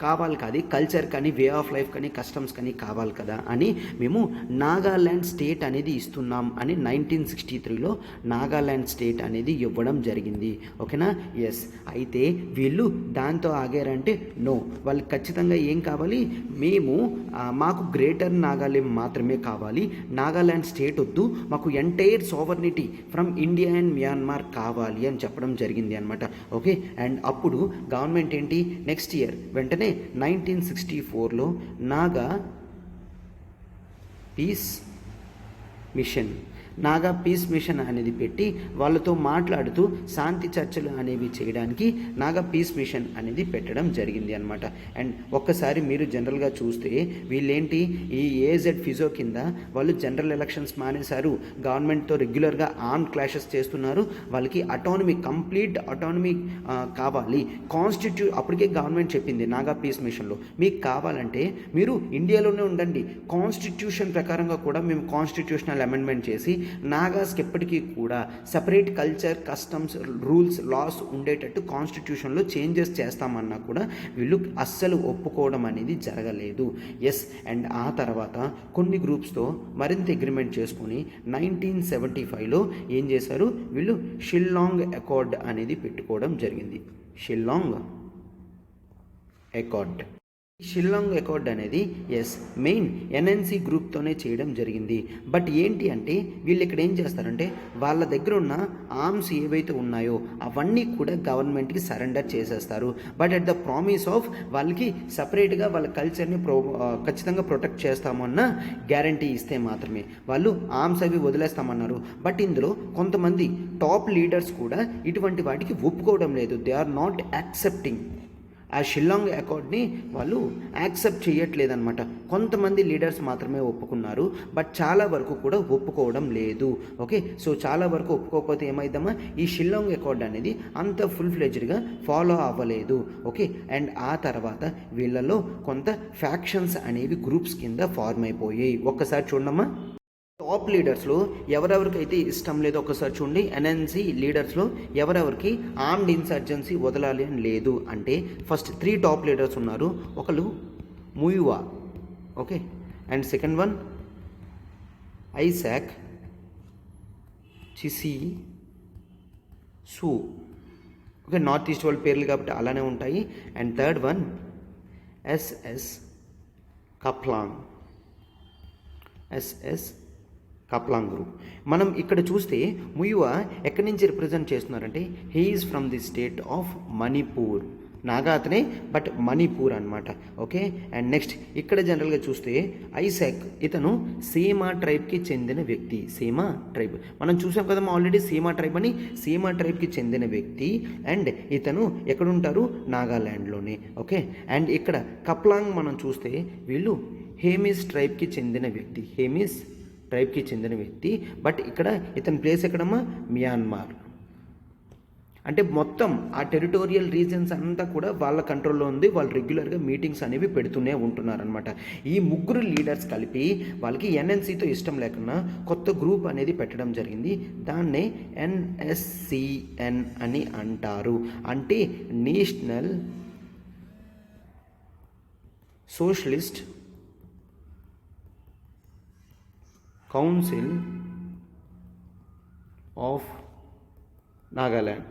కావాలి కాదు, కల్చర్ కానీ వే ఆఫ్ లైఫ్ కానీ కస్టమ్స్ కానీ కావాలి కదా అని మేము నాగాల్యాండ్ స్టేట్ అనేది ఇస్తున్నాం అని 1963లో నాగాల్యాండ్ స్టేట్ అనేది ఇవ్వడం జరిగింది. ఓకేనా? ఎస్, అయితే వీళ్ళు దాంతో ఆగారంటే నో, వాళ్ళు ఖచ్చితంగా ఏం కావాలి, మాకు గ్రేటర్ నాగాలాండ్ మాత్రమే కావాలి, నాగాల్యాండ్ స్టేట్ వద్దు, మాకు entire sovereignty from India and Myanmar కావాలి అని చెప్పడం జరిగింది అనమాట. ఓకే, అండ్ అప్పుడు గవర్నమెంట్ ఏంటి, నెక్స్ట్ ఇయర్ వెంటనే 1964లో నాగా పీస్ మిషన్ అనేది పెట్టి వాళ్ళతో మాట్లాడుతూ శాంతి చర్చలు అనేవి చేయడానికి నాగా పీస్ మిషన్ అనేది పెట్టడం జరిగింది అనమాట. అండ్ ఒక్కసారి మీరు జనరల్గా చూస్తే వీళ్ళేంటి, ఈ AZ ఫిజో కింద వాళ్ళు జనరల్ ఎలక్షన్స్ మానేశారు, గవర్నమెంట్తో రెగ్యులర్గా ఆర్మ్ క్లాషెస్ చేస్తున్నారు, వాళ్ళకి కంప్లీట్ అటానమీ కావాలి, అప్పటికే గవర్నమెంట్ చెప్పింది నాగా పీస్ మిషన్లో, మీకు కావాలంటే మీరు ఇండియాలోనే ఉండండి, కాన్స్టిట్యూషన్ ప్రకారంగా కూడా మేము కాన్స్టిట్యూషనల్ అమెండ్మెంట్ చేసి నాగాస్కి ఎప్పటికీ కూడా separate culture, customs, rules, laws ఉండేటట్టు కాన్స్టిట్యూషన్లో చేంజెస్ చేస్తామన్నా కూడా వీళ్ళు అస్సలు ఒప్పుకోవడం అనేది జరగలేదు. ఎస్, అండ్ ఆ తర్వాత కొన్ని గ్రూప్స్తో మరింత అగ్రిమెంట్ చేసుకొని 1975లో ఏం చేశారు, వీళ్ళు షిల్లాంగ్ అకార్డ్ అనేది పెట్టుకోవడం జరిగింది. షిల్లాంగ్ అకార్డ్ అనేది ఎస్ మెయిన్ NNC గ్రూప్తోనే చేయడం జరిగింది. బట్ ఏంటి అంటే వీళ్ళు ఇక్కడ ఏం చేస్తారంటే వాళ్ళ దగ్గర ఉన్న ఆర్మ్స్ ఏవైతే ఉన్నాయో అవన్నీ కూడా గవర్నమెంట్కి సరెండర్ చేసేస్తారు. But at the promise of వాళ్ళకి సపరేట్గా వాళ్ళ కల్చర్ని ఖచ్చితంగా ప్రొటెక్ట్ చేస్తామన్న గ్యారంటీ ఇస్తే మాత్రమే వాళ్ళు ఆర్మ్స్ అవి వదిలేస్తామన్నారు. బట్ ఇందులో కొంతమంది టాప్ లీడర్స్ కూడా ఇటువంటి వాటికి ఒప్పుకోవడం లేదు. దే ఆర్ నాట్ యాక్సెప్టింగ్ ఆ షిల్లాంగ్ అకార్డ్ని వాళ్ళు యాక్సెప్ట్ చేయట్లేదన్నమాట. కొంతమంది లీడర్స్ మాత్రమే ఒప్పుకున్నారు, బట్ చాలా వరకు కూడా ఒప్పుకోవడం లేదు. ఓకే, సో చాలా వరకు ఒప్పుకోకపోతే ఏమైందమ్మా, ఈ షిల్లాంగ్ అకార్డ్ అనేది అంత ఫుల్ ఫ్లెడ్జ్డ్గా ఫాలో అవ్వలేదు. ఓకే, అండ్ ఆ తర్వాత వీళ్ళలో కొంత ఫ్యాక్షన్స్ అనేవి గ్రూప్స్ కింద ఫార్మ్ అయిపోయాయి. ఒక్కసారి చూడమ్మా. టాప్ లీడర్స్లో ఎవరెవరికైతే ఇష్టం లేదో ఒకసారి చూడండి. ఎన్ఎన్సీ లీడర్స్లో ఎవరెవరికి ఆర్మ్డ్ ఇన్సర్జెన్సీ వదలాలి అని లేదు అంటే ఫస్ట్ 3 టాప్ లీడర్స్ ఉన్నారు. ఒకరు Muivah, okay, and second one Isak Chishi Swu, okay, north east వాళ్ళ పేర్లు కాబట్టి అలానే ఉంటాయి. And third one SS Khaplang, SS Khaplang group. మనం ఇక్కడ చూస్తే ముయువా ఎక్కడి నుంచి రిప్రజెంట్ చేస్తున్నారంటే he is from the state of Manipur, Naga అతనే బట్ మణిపూర్ అనమాట, ఓకే. అండ్ నెక్స్ట్ ఇక్కడ జనరల్గా చూస్తే ఐసాక్ ఇతను సీమా ట్రైబ్కి చెందిన వ్యక్తి. సీమా ట్రైబ్ మనం చూసాం కదా ఆల్రెడీ, సీమా ట్రైబ్ అని. సీమా ట్రైబ్కి చెందిన వ్యక్తి అండ్ ఇతను ఎక్కడుంటారు, నాగాల్యాండ్లోనే, ఓకే. అండ్ ఇక్కడ కప్లాంగ్ మనం చూస్తే వీళ్ళు హేమిస్ ట్రైబ్కి చెందిన వ్యక్తి, హేమిస్ ట్రైబ్కి చెందిన వ్యక్తి. బట్ ఇక్కడ ఇతని ప్లేస్ ఎక్కడమ్మా, మియాన్మార్. అంటే మొత్తం ఆ టెరిటోరియల్ రీజన్స్ అంతా కూడా వాళ్ళ కంట్రోల్లో ఉంది. వాళ్ళు రెగ్యులర్గా మీటింగ్స్ అనేవి పెడుతూనే ఉంటున్నారనమాట. ఈ ముగ్గురు లీడర్స్ కలిపి వాళ్ళకి ఎన్ఎన్సీతో ఇష్టం లేకుండా కొత్త గ్రూప్ అనేది పెట్టడం జరిగింది. దాన్నే ఎన్ఎస్సిఎన్ అని అంటారు. అంటే national socialist council of Nagaland,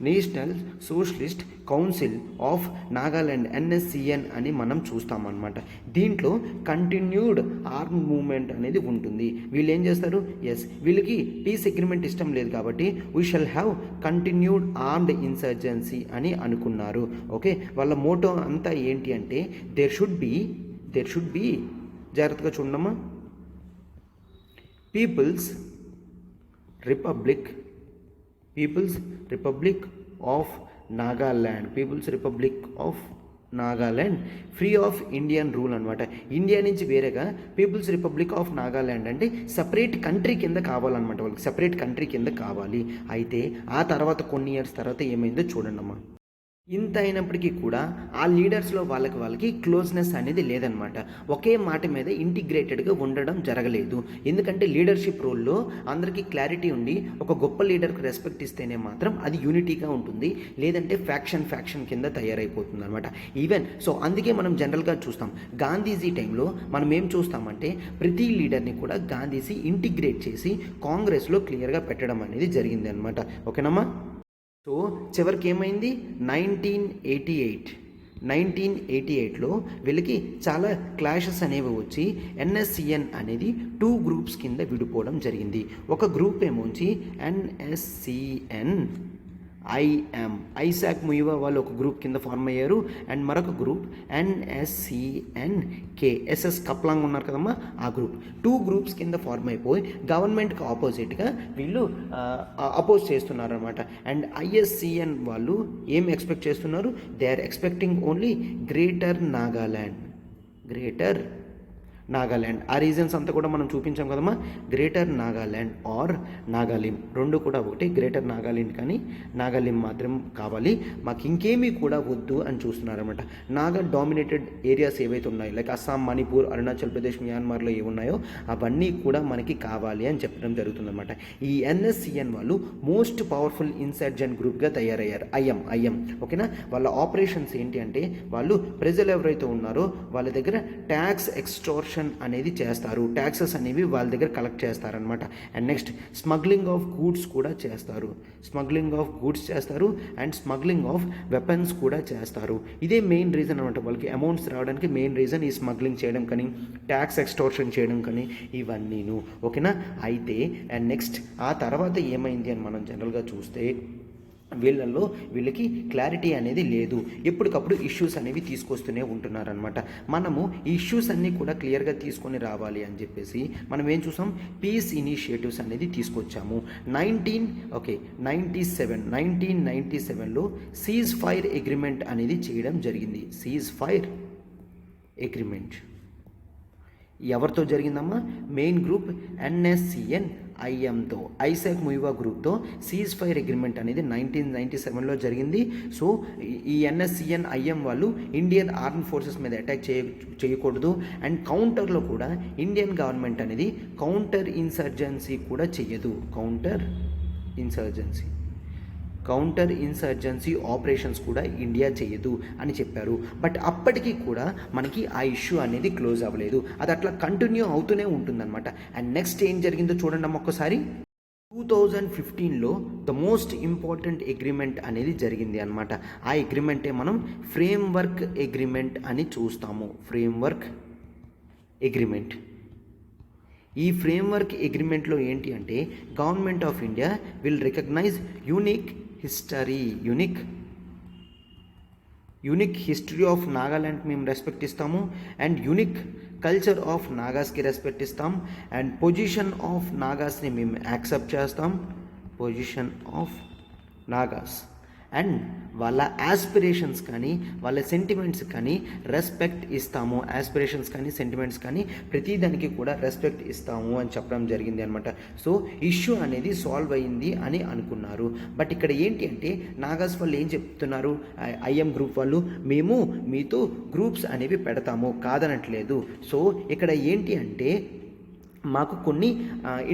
national socialist council of Nagaland, NSCN అని మనం చూస్తామన్నమాట. దీంట్లో కంటిన్యూడ్ ఆర్మ్ మూవ్మెంట్ అనేది ఉంటుంది. వీళ్ళు ఏం చేస్తారు, వీళ్ళకి పీస్ అగ్రిమెంట్ ఇష్టం లేదు కాబట్టి we shall have continued armed insurgency అని అనుకున్నారు, ఓకే. వాళ్ళ మోటో అంతా ఏంటి అంటే దేర్ షుడ్ బి జాగ్రత్తగా చూడమ్మా, peoples republic of Nagaland free of Indian rule అనమాట. ఇండియా నుంచి వేరేగా పీపుల్స్ రిపబ్లిక్ ఆఫ్ నాగాల్యాండ్ అంటే సపరేట్ కంట్రీ కింద కావాలన్నమాట. వాళ్ళకి సపరేట్ కంట్రీ కింద కావాలి. అయితే ఆ తర్వాత కొన్ని ఇయర్స్ తర్వాత ఏమైందో చూడండి అమ్మా. ఇంత అయినప్పటికీ కూడా ఆ లీడర్స్లో వాళ్ళకి క్లోజ్నెస్ అనేది లేదనమాట. ఒకే మాట మీద ఇంటిగ్రేటెడ్గా ఉండడం జరగలేదు. ఎందుకంటే లీడర్షిప్ రోల్లో అందరికీ క్లారిటీ ఉండి ఒక గొప్ప లీడర్కి రెస్పెక్ట్ ఇస్తేనే మాత్రం అది యూనిటీగా ఉంటుంది, లేదంటే ఫ్యాక్షన్ కింద తయారైపోతుంది అనమాట. ఈవెన్ సో అందుకే మనం జనరల్గా చూస్తాం గాంధీజీ టైంలో మనం ఏం చూస్తామంటే ప్రతి లీడర్ని కూడా గాంధీజీ ఇంటిగ్రేట్ చేసి కాంగ్రెస్లో క్లియర్గా పెట్టడం అనేది జరిగింది అనమాట, ఓకేనమ్మా. సో చివరికి ఏమైంది, 1988లో వీళ్ళకి చాలా క్లాషెస్ అనేవి వచ్చి ఎన్ఎస్సిఎన్ అనేది 2 గ్రూప్స్ కింద విడిపోవడం జరిగింది. ఒక గ్రూప్ ఏమోంచి ఎన్ఎస్సిఎన్ ఐఎం, ఐసాక్ ముయువా వాళ్ళు ఒక గ్రూప్ కింద ఫార్మ్ అయ్యారు. అండ్ మరొక గ్రూప్ ఎన్ఎస్సిఎన్కే, ఎస్ఎస్ కప్లాంగ్ ఉన్నారు కదమ్మా, ఆ గ్రూప్ 2 గ్రూప్స్ కింద ఫార్మ్ అయిపోయి గవర్నమెంట్కి ఆపోజిట్గా వీళ్ళు అపోజ్ చేస్తున్నారు అనమాట. అండ్ ఐఎస్సిఎన్ వాళ్ళు ఏం ఎక్స్పెక్ట్ చేస్తున్నారు, they are expecting only greater Nagaland. ఆ రీజన్స్ అంతా కూడా మనం చూపించాం కదమ్మా. గ్రేటర్ నాగాల్యాండ్ ఆర్ నాగాలిం రెండు కూడా ఒకటి. గ్రేటర్ నాగాల్యాండ్ కానీ నాగాలిం మాత్రం కావాలి, మాకు ఇంకేమీ కూడా వద్దు అని చూస్తున్నారనమాట. నాగా డామినేటెడ్ ఏరియాస్ ఏవైతే ఉన్నాయో లైక్ అస్సాం, మణిపూర్, అరుణాచల్ ప్రదేశ్, మియాన్మార్లో ఏమున్నాయో అవన్నీ కూడా మనకి కావాలి అని చెప్పడం జరుగుతుందన్నమాట. ఈ ఎన్ఎస్సిఎన్ వాళ్ళు మోస్ట్ పవర్ఫుల్ ఇన్సర్జెంట్ గ్రూప్గా తయారయ్యారు. ఐఎం ఓకేనా. వాళ్ళ ఆపరేషన్స్ ఏంటి అంటే వాళ్ళు ప్రజలు ఎవరైతే ఉన్నారో వాళ్ళ దగ్గర ట్యాక్స్ ఎక్స్టోర్షన్ అనేది చేస్తారు. ట్యాక్సెస్ అనేవి వాళ్ళ దగ్గర కలెక్ట్ చేస్తారనమాట. And next smuggling of goods కూడా చేస్తారు. అండ్ స్మగ్లింగ్ ఆఫ్ వెపన్స్ కూడా చేస్తారు. ఇదే మెయిన్ రీజన్ అనమాట. వాళ్ళకి అమౌంట్స్ రావడానికి మెయిన్ రీజన్ ఈ స్మగ్లింగ్ చేయడం కానీ ట్యాక్స్ ఎక్స్టోర్షన్ చేయడం కానీ ఇవన్నీను, ఓకేనా. అయితే అండ్ నెక్స్ట్ ఆ తర్వాత ఏమైంది అని మనం జనరల్గా చూస్తే వీళ్ళకి క్లారిటీ అనేది లేదు. ఎప్పటికప్పుడు ఇష్యూస్ అనేవి తీసుకొస్తూనే ఉంటున్నారనమాట. మనము ఈ ఇష్యూస్ అన్నీ కూడా క్లియర్గా తీసుకొని రావాలి అని చెప్పేసి మనం ఏం చూసాం, పీస్ ఇనిషియేటివ్స్ అనేది తీసుకొచ్చాము. 1997లో సీజ్ ఫైర్ అగ్రిమెంట్ అనేది చేయడం జరిగింది. సీజ్ ఫైర్ అగ్రిమెంట్ ఎవరితో జరిగిందమ్మా? మెయిన్ గ్రూప్ NSCN IMతో, ఐసాక్ ముయివా గ్రూప్తో సీజ్ ఫైర్ అగ్రిమెంట్ అనేది 1997లో జరిగింది. సో ఈ NSCN IM వాళ్ళు ఇండియన్ ఆర్మ్ ఫోర్సెస్ మీద అటాక్ చేయకూడదు అండ్ కౌంటర్లో కూడా ఇండియన్ గవర్నమెంట్ అనేది కౌంటర్ ఇన్సర్జెన్సీ కూడా చెయ్యదు. కౌంటర్ ఇన్సర్జెన్సీ ఆపరేషన్స్ కూడా ఇండియా చేయదు అని చెప్పారు. బట్ అప్పటికీ కూడా మనకి ఆ ఇష్యూ అనేది క్లోజ్ అవ్వలేదు, అది అట్లా కంటిన్యూ అవుతూనే ఉంటుందన్నమాట. అండ్ నెక్స్ట్ ఏం జరిగిందో చూడండి అమ్మ ఒక్కసారి. 2015లో ద మోస్ట్ ఇంపార్టెంట్ అగ్రిమెంట్ అనేది జరిగింది అనమాట. ఆ అగ్రిమెంటే మనం ఫ్రేమ్వర్క్ అగ్రిమెంట్ అని చూస్తాము. Framework agreement. ఈ ఫ్రేమ్వర్క్ అగ్రిమెంట్లో ఏంటి అంటే government of India will recognise unique history of Nagaland మేము రెస్పెక్ట్ ఇస్తాము అండ్ యూనిక్ కల్చర్ ఆఫ్ నాగాస్కి రెస్పెక్ట్ ఇస్తాం అండ్ పొజిషన్ ఆఫ్ నాగాస్ని మేము యాక్సెప్ట్ చేస్తాం. పొజిషన్ ఆఫ్ నాగాస్ అండ్ వాళ్ళ యాస్పిరేషన్స్ కానీ వాళ్ళ సెంటిమెంట్స్ కానీ రెస్పెక్ట్ ఇస్తాము. యాస్పిరేషన్స్ కానీ సెంటిమెంట్స్ కానీ ప్రతిదానికి కూడా రెస్పెక్ట్ ఇస్తాము అని చెప్పడం జరిగింది అనమాట. సో ఇష్యూ అనేది సాల్వ్ అయ్యింది అని అనుకున్నారు. బట్ ఇక్కడ ఏంటి అంటే నాగాస్ వాళ్ళు ఏం చెప్తున్నారు, IM గ్రూప్ వాళ్ళు, మేము మీతో గ్రూప్స్ అనేవి పెడతాము, కాదనట్లేదు. సో ఇక్కడ ఏంటి అంటే మాకు కొన్ని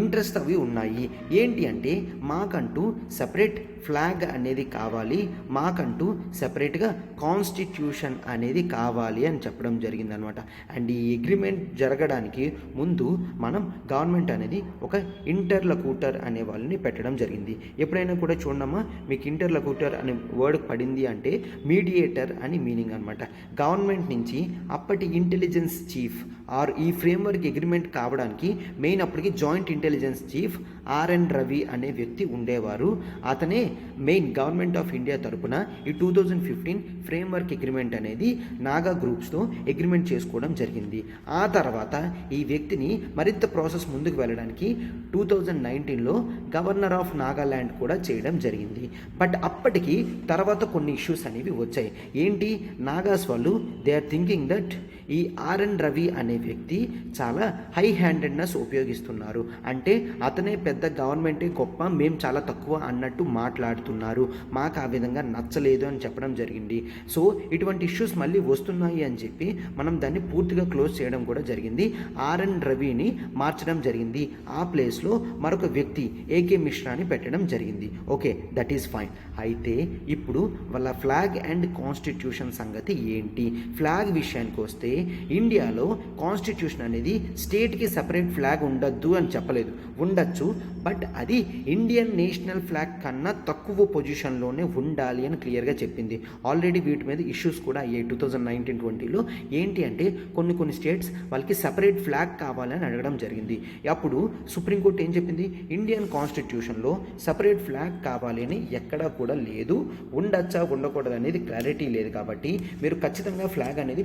ఇంట్రెస్ట్ అవి ఉన్నాయి. ఏంటి అంటే మాకంటూ సపరేట్ ఫ్లాగ్ అనేది కావాలి, మాకంటూ సపరేట్గా కాన్స్టిట్యూషన్ అనేది కావాలి అని చెప్పడం జరిగిందనమాట. అండ్ ఈ అగ్రిమెంట్ జరగడానికి ముందు మనం గవర్నమెంట్ అనేది ఒక ఇంటర్లక్యూటర్ అనే వాళ్ళని పెట్టడం జరిగింది. ఎప్పుడైనా కూడా చూడమ్మా, మీకు ఇంటర్లక్యూటర్ అనే వర్డ్ పడింది అంటే మీడియేటర్ అని మీనింగ్ అనమాట. గవర్నమెంట్ నుంచి అప్పటి ఇంటెలిజెన్స్ చీఫ్ ఆర్ ఈ ఫ్రేమ్వర్క్ అగ్రిమెంట్ కావడానికి మెయిన్ అప్పటికి joint intelligence chief RN Ravi అనే వ్యక్తి ఉండేవారు. అతనే మెయిన్ గవర్నమెంట్ ఆఫ్ ఇండియా తరపున ఈ 2015 ఫ్రేమ్వర్క్ అగ్రిమెంట్ అనేది నాగా గ్రూప్స్తో అగ్రిమెంట్ చేసుకోవడం జరిగింది. ఆ తర్వాత ఈ వ్యక్తిని మరింత ప్రాసెస్ ముందుకు వెళ్ళడానికి 2019లో గవర్నర్ ఆఫ్ నాగాల్యాండ్ కూడా చేయడం జరిగింది. బట్ అప్పటికి తర్వాత కొన్ని ఇష్యూస్ అనేవి వచ్చాయి. ఏంటి, నాగాస్ వాళ్ళు దే ఆర్ థింకింగ్ దట్ ఈ RN రవి అనే వ్యక్తి చాలా హై హ్యాండెడ్నెస్ ఉపయోగిస్తున్నారు, అంటే అతనే పెద్ద గవర్నమెంటే గొప్ప, మేము చాలా తక్కువ అన్నట్టు మాట్లాడుతున్నారు, మాకు ఆ విధంగా నచ్చలేదు అని చెప్పడం జరిగింది. సో ఇటువంటి ఇష్యూస్ మళ్ళీ వస్తున్నాయి అని చెప్పి మనం దాన్ని పూర్తిగా క్లోజ్ చేయడం కూడా జరిగింది. RN రవిని మార్చడం జరిగింది. ఆ ప్లేస్లో మరొక వ్యక్తి AK మిశ్రాని పెట్టడం జరిగింది. Okay, that is fine. అయితే ఇప్పుడు వాళ్ళ ఫ్లాగ్ అండ్ కాన్స్టిట్యూషన్ సంగతి ఏంటి? ఫ్లాగ్ విషయానికి వస్తే ఇండియాలో కాన్స్టిట్యూషన్ అనేది స్టేట్కి సపరేట్ ఫ్లాగ్ ఉండద్దు అని చెప్పలేదు, ఉండొచ్చు, బట్ అది ఇండియన్ నేషనల్ ఫ్లాగ్ కన్నా తక్కువ పొజిషన్లోనే ఉండాలి అని క్లియర్గా చెప్పింది. ఆల్రెడీ వీటి మీద ఇష్యూస్ కూడా అయ్యాయి 2019-20లో. ఏంటి అంటే కొన్ని స్టేట్స్ వాళ్ళకి సపరేట్ ఫ్లాగ్ కావాలని అడగడం జరిగింది. అప్పుడు సుప్రీంకోర్టు ఏం చెప్పింది, ఇండియన్ కాన్స్టిట్యూషన్లో సపరేట్ ఫ్లాగ్ కావాలి అని ఎక్కడా కూడా లేదు, ఉండొచ్చా ఉండకూడదు అనేది క్లారిటీ లేదు. కాబట్టి మీరు ఖచ్చితంగా ఫ్లాగ్ అనేది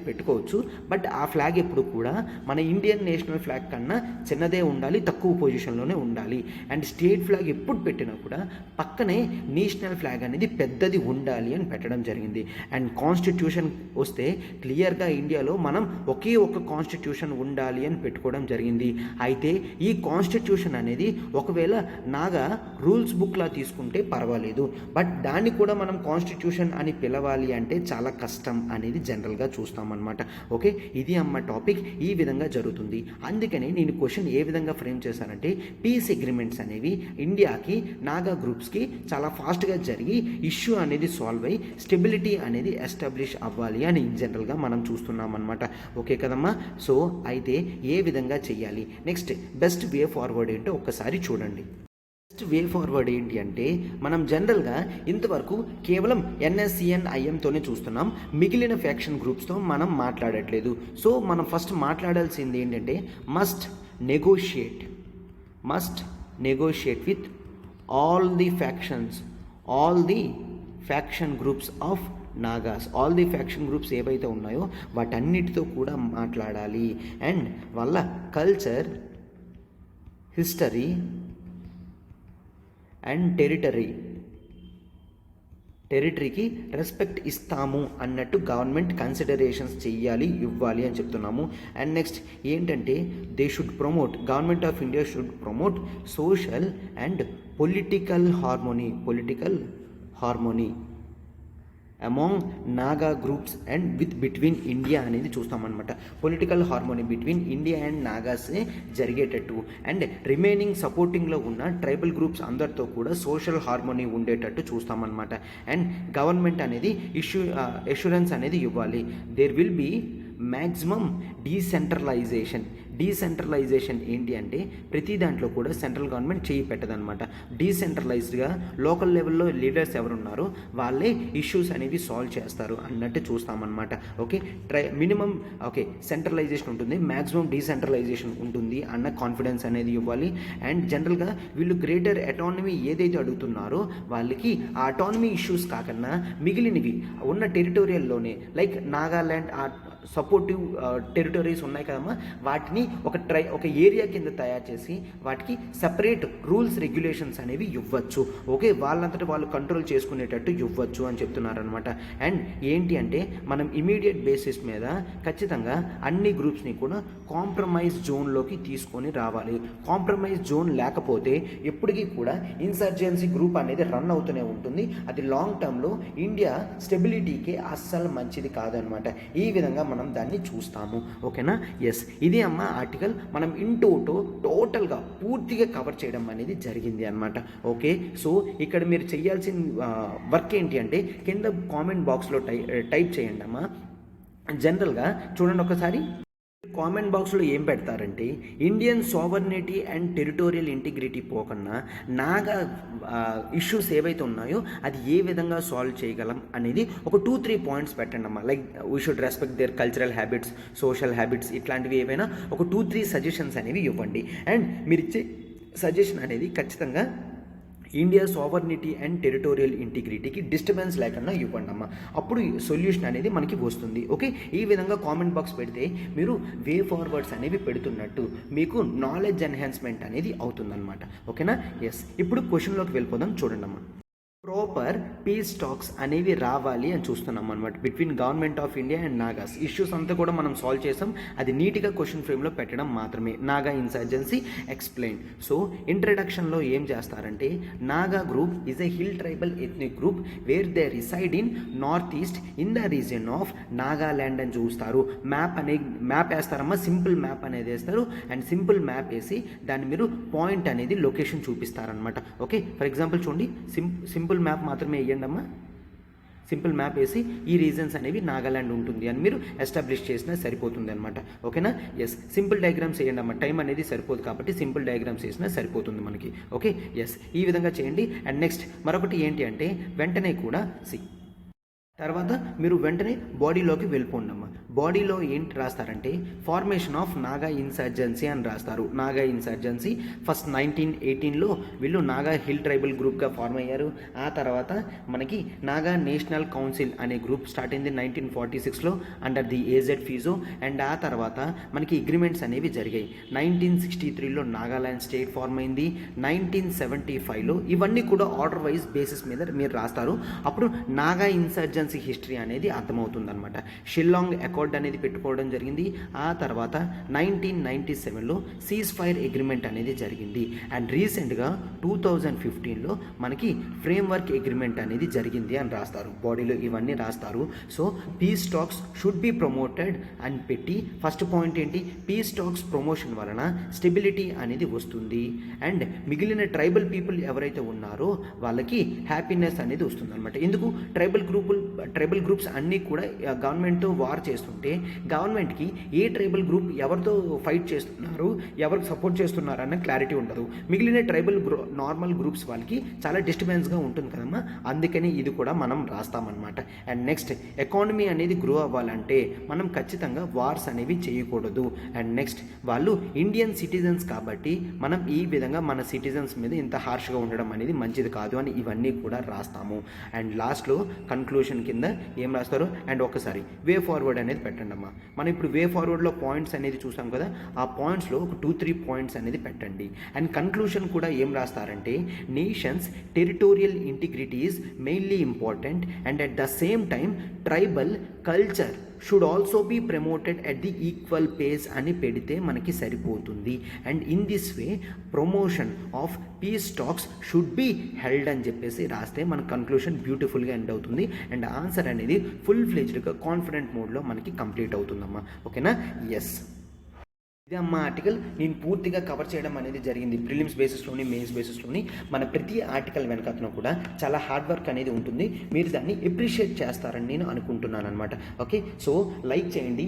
పెట్టుకోవచ్చు, బట్ ఆ ఫ్లాగ్ ఎప్పుడు కూడా మన ఇండియన్ నేషనల్ ఫ్లాగ్ కన్నా చిన్నదే ఉండాలి, తక్కువ పొజిషన్లోనే ఉండాలి. అండ్ స్టేట్ ఫ్లాగ్ ఎప్పుడు పెట్టినా కూడా పక్కనే నేషనల్ ఫ్లాగ్ అనేది పెద్దది ఉండాలి అని పెట్టడం జరిగింది. అండ్ కాన్స్టిట్యూషన్ వస్తే క్లియర్గా ఇండియాలో మనం ఒకే ఒక కాన్స్టిట్యూషన్ ఉండాలి అని పెట్టుకోవడం జరిగింది. అయితే ఈ కాన్స్టిట్యూషన్ అనేది ఒకవేళ నాగా రూల్స్ బుక్లా తీసుకుంటే పర్వాలేదు, బట్ దాన్ని కూడా మనం కాన్స్టిట్యూషన్ అని పిలవాలి అంటే చాలా కష్టం అనేది జనరల్గా చూస్తామన్నమాట. ఓకే, ఇది అమ్మ టాపిక్, ఈ విధంగా జరుగుతుంది. అందుకని నేను క్వశ్చన్ ఏ విధంగా ఫ్రేమ్ చేశానంటే పీస్ అగ్రిమెంట్స్ అనేవి ఇండియాకి నాగా గ్రూప్స్కి చాలా ఫాస్ట్గా జరిగి ఇష్యూ అనేది సాల్వ్ అయ్యి స్టెబిలిటీ అనేది ఎస్టాబ్లిష్ అవ్వాలి అని జనరల్గా మనం చూస్తున్నాం అనమాట. ఓకే కదమ్మా? సో అయితే ఏ విధంగా చేయాలి, నెక్స్ట్ బెస్ట్ వే ఫార్వర్డ్ ఏంటో ఒక్కసారి చూడండి. వే ఫార్వర్డ్ ఏంటి అంటే మనం జనరల్గా ఇంతవరకు కేవలం NSCN IMతోనే చూస్తున్నాం, మిగిలిన ఫ్యాక్షన్ గ్రూప్స్తో మనం మాట్లాడట్లేదు. సో మనం ఫస్ట్ మాట్లాడాల్సింది ఏంటంటే must negotiate with all the faction groups of Nagas. All the faction groups ఏవైతే ఉన్నాయో వాటన్నిటితో కూడా మాట్లాడాలి. అండ్ వాళ్ళ కల్చర్, హిస్టరీ అండ్ టెరిటరీ టెరిటరీకి రెస్పెక్ట్ ఇస్తాము అన్నట్టు గవర్నమెంట్ కన్సిడరేషన్స్ చెయ్యాలి, ఇవ్వాలి అని చెప్తున్నాము. అండ్ నెక్స్ట్ ఏంటంటే they should promote, government of India should promote social and political harmony among Naga groups and between India అనేది చూస్తామన్నమాట. Political harmony between India and Nagas జరిగేటట్టు అండ్ రిమైనింగ్ సపోర్టింగ్లో ఉన్న ట్రైబల్ గ్రూప్స్ అందరితో కూడా సోషల్ హార్మోనీ ఉండేటట్టు చూస్తామన్నమాట. అండ్ గవర్నమెంట్ అనేది అష్యూరెన్స్ అనేది ఇవ్వాలి. There will be maximum decentralization ఏంటి అంటే ప్రతి దాంట్లో కూడా సెంట్రల్ గవర్నమెంట్ చేయి పెట్టదనమాట. డీసెంట్రలైజ్డ్గా లోకల్ లెవెల్లో లీడర్స్ ఎవరున్నారో వాళ్ళే ఇష్యూస్ అనేవి సాల్వ్ చేస్తారు అన్నట్టు చూస్తామన్నమాట. ఓకే, మినిమం సెంట్రలైజేషన్ ఉంటుంది, మ్యాక్సిమం డీసెంట్రలైజేషన్ ఉంటుంది అన్న కాన్ఫిడెన్స్ అనేది ఇవ్వాలి. అండ్ జనరల్గా వీళ్ళు గ్రేటర్ అటానమీ ఏదైతే అడుగుతున్నారో వాళ్ళకి ఆ అటానమీ ఇష్యూస్ కాకుండా మిగిలినవి ఉన్న టెరిటోరియల్లోనే లైక్ నాగాల్యాండ్ సపోర్టివ్ టెరిటరీస్ ఉన్నాయి కదమ్మా, వాటిని ఒక ఏరియా కింద తయారు చేసి వాటికి సపరేట్ రూల్స్ రెగ్యులేషన్స్ అనేవి ఇవ్వచ్చు. ఓకే, వాళ్ళంతటి వాళ్ళు కంట్రోల్ చేసుకునేటట్టు ఇవ్వచ్చు అని చెప్తున్నారనమాట. అండ్ ఏంటి అంటే మనం ఇమీడియట్ బేసిస్ మీద ఖచ్చితంగా అన్ని గ్రూప్స్ని కూడా కాంప్రమైజ్ జోన్లోకి తీసుకొని రావాలి. కాంప్రమైజ్ జోన్ లేకపోతే ఎప్పటికీ కూడా ఇన్సర్జెన్సీ గ్రూప్ అనేది రన్ అవుతూనే ఉంటుంది. అది లాంగ్ టర్మ్లో ఇండియా స్టెబిలిటీకి అస్సలు మంచిది కాదనమాట. ఈ విధంగా మనం దాన్ని చూస్తాము. ఓకేనా? ఎస్, ఇదే అమ్మ ఆర్టికల్ మనం టోటల్గా పూర్తిగా కవర్ చేయడం అనేది జరిగింది అనమాట. ఓకే, సో ఇక్కడ మీరు చేయాల్సిన వర్క్ ఏంటి అంటే కింద కామెంట్ బాక్స్లో టైప్ చేయండి అమ్మా. జనరల్గా చూడండి ఒకసారి కామెంట్ బాక్స్లో ఏం పెడతారంటే Indian sovereignty and territorial integrity పోకుండా నాగా ఇష్యూస్ ఏవైతే ఉన్నాయో అది ఏ విధంగా సాల్వ్ చేయగలం అనేది ఒక 2-3 పాయింట్స్ పెట్టండి అమ్మా. Like we should respect their cultural habits, social habits, ఇట్లాంటివి ఏవైనా ఒక 2-3 సజెషన్స్ అనేవి ఇవ్వండి. అండ్ మీరు ఇచ్చే సజెషన్ అనేది ఖచ్చితంగా ఇండియా సావర్నిటీ అండ్ టెరిటోరియల్ ఇంటిగ్రిటీకి డిస్టర్బెన్స్ లేకుండా ఇవ్వండి అమ్మా. అప్పుడు సొల్యూషన్ అనేది మనకి వస్తుంది. ఓకే, ఈ విధంగా కామెంట్ బాక్స్ పెడితే మీరు వే ఫార్వర్డ్స్ అనేవి పెడుతున్నట్టు మీకు నాలెడ్జ్ ఎన్హాన్స్మెంట్ అనేది అవుతుందన్నమాట. ఓకేనా? ఎస్, ఇప్పుడు క్వశ్చన్లోకి వెళ్ళిపోదాం. చూడండి అమ్మా. ప్రాపర్ పీస్ టాక్స్ అనేవి రావాలి అని చూస్తున్నాం అనమాట between government of India and Nagas. Issues అంతా కూడా మనం సాల్వ్ చేసాం, అది నీట్గా క్వశ్చన్ ఫ్రేమ్లో పెట్టడం మాత్రమే. Naga insurgency explain. సో ఇంట్రడక్షన్లో ఏం చేస్తారంటే Naga group is a hill tribal ethnic group where they reside in north east in the region of Nagaland అని చూస్తారు. మ్యాప్ వేస్తారమ్మా, సింపుల్ మ్యాప్ అనేది వేస్తారు. అండ్ సింపుల్ మ్యాప్ వేసి దాన్ని మీరు పాయింట్ అనేది లొకేషన్ చూపిస్తారనమాట. ఓకే, ఫర్ ఎగ్జాంపుల్ చూడండి, సింపుల్ మ్యాప్ మాత్రమే వేయండి అమ్మా. సింపుల్ మ్యాప్ వేసి ఈ రీజన్స్ అనేవి నాగాల్యాండ్ ఉంటుంది అని మీరు ఎస్టాబ్లిష్ చేసినా సరిపోతుంది అనమాట. ఓకేనా? ఎస్, సింపుల్ డయాగ్రామ్స్ వేయండి అమ్మా. టైం అనేది సరిపోదు కాబట్టి సింపుల్ డయాగ్రామ్స్ వేసినా సరిపోతుంది మనకి. ఓకే, ఎస్, ఈ విధంగా చేయండి. అండ్ నెక్స్ట్ మరొకటి ఏంటి అంటే వెంటనే కూడా తర్వాత మీరు వెంటనే బాడీలోకి వెళ్ళిపోండి అమ్మ. బాడీలో ఏంటి రాస్తారంటే ఫార్మేషన్ ఆఫ్ నాగా ఇన్సర్జెన్సీ అని రాస్తారు. నాగా ఇన్సర్జెన్సీ ఫస్ట్ 1918లో వీళ్ళు నాగా హిల్ ట్రైబల్ గ్రూప్గా ఫార్మ్ అయ్యారు. ఆ తర్వాత మనకి నాగా నేషనల్ కౌన్సిల్ అనే గ్రూప్ స్టార్ట్ అయింది 1946లో under the A Z Phizo. And ఆ తర్వాత మనకి అగ్రిమెంట్స్ అనేవి జరిగాయి. 1963లో నాగాల్యాండ్ స్టేట్ ఫార్మ్ అయింది. 1975లో ఇవన్నీ కూడా ఆర్డర్ వైజ్ బేసిస్ మీద మీరు రాస్తారు. అప్పుడు నాగా ఇన్సర్జెన్సీ హిస్టరీ అనేది అర్థమవుతుందన్నమాట. షిల్లాంగ్ అకార్డ్ అనేది పెట్టుకోవడం జరిగింది. ఆ తర్వాత 1997లో సీజ్ ఫైర్ అగ్రిమెంట్ అనేది జరిగింది. అండ్ రీసెంట్గా 2015లో మనకి ఫ్రేమ్వర్క్ అగ్రిమెంట్ అనేది జరిగింది అని రాస్తారు. బాడీలో ఇవన్నీ రాస్తారు. So piece talks should be promoted అని పెట్టి ఫస్ట్ పాయింట్ ఏంటి, పీస్ టాక్స్ ప్రమోషన్ వలన స్టెబిలిటీ అనేది వస్తుంది. అండ్ మిగిలిన ట్రైబల్ పీపుల్ ఎవరైతే ఉన్నారో వాళ్ళకి హ్యాపీనెస్ అనేది వస్తుంది అనమాట. ఎందుకు ట్రైబల్ గ్రూప్స్ అన్నీ కూడా గవర్నమెంట్తో వార్ చేస్తుంటే గవర్నమెంట్కి ఏ ట్రైబల్ గ్రూప్ ఎవరితో ఫైట్ చేస్తున్నారు, ఎవరికి సపోర్ట్ చేస్తున్నారు అన్న క్లారిటీ ఉండదు. మిగిలిన నార్మల్ గ్రూప్స్ వాళ్ళకి చాలా డిస్టర్బెన్స్గా ఉంటుంది కదమ్మా. అందుకని ఇది కూడా మనం రాస్తామన్నమాట. అండ్ నెక్స్ట్ ఎకానమీ అనేది గ్రో అవ్వాలంటే మనం ఖచ్చితంగా వార్స్ అనేవి చేయకూడదు. అండ్ నెక్స్ట్ వాళ్ళు ఇండియన్ సిటిజన్స్ కాబట్టి మనం ఈ విధంగా మన సిటిజన్స్ మీద ఇంత హార్ష్గా ఉండడం అనేది మంచిది కాదు అని ఇవన్నీ కూడా రాస్తాము. అండ్ లాస్ట్లో కన్క్లూషన్కి కింద ఏం రాస్తారు అండ్ ఒకసారి వే ఫార్వర్డ్ అనేది పెట్టండి అమ్మా. మనం ఇప్పుడు వే ఫార్వర్డ్లో పాయింట్స్ అనేది చూసాం కదా, ఆ పాయింట్స్లో ఒక 2-3 పాయింట్స్ అనేది పెట్టండి. అండ్ కన్క్లూషన్ కూడా ఏం రాస్తారంటే nation's territorial integrity is mainly important and at the same time tribal culture should also be promoted at the equal pace అని పెడితే మనకి సరిపోతుంది. And in this way promotion of peace talks should be held అని చెప్పేసి రాస్తే మన conclusion బ్యూటిఫుల్గా end అవుతుంది. అండ్ ఆన్సర్ అనేది ఫుల్ ఫ్లెజ్డ్గా కాన్ఫిడెంట్ మోడ్లో మనకి కంప్లీట్ అవుతుందమ్మా. ఓకేనా? ఎస్, ఇదే అమ్మ ఆర్టికల్ నేను పూర్తిగా కవర్ చేయడం అనేది జరిగింది. ప్రిలిమ్స్ బేసిస్లోని, మెయిన్స్ బేసిస్లోని మన ప్రతి ఆర్టికల్ వెనకతను కూడా చాలా హార్డ్ వర్క్ అనేది ఉంటుంది. మీరు దాన్ని ఎప్రిషియేట్ చేస్తారని నేను అనుకుంటున్నాను అనమాట. ఓకే, సో లైక్ చేయండి,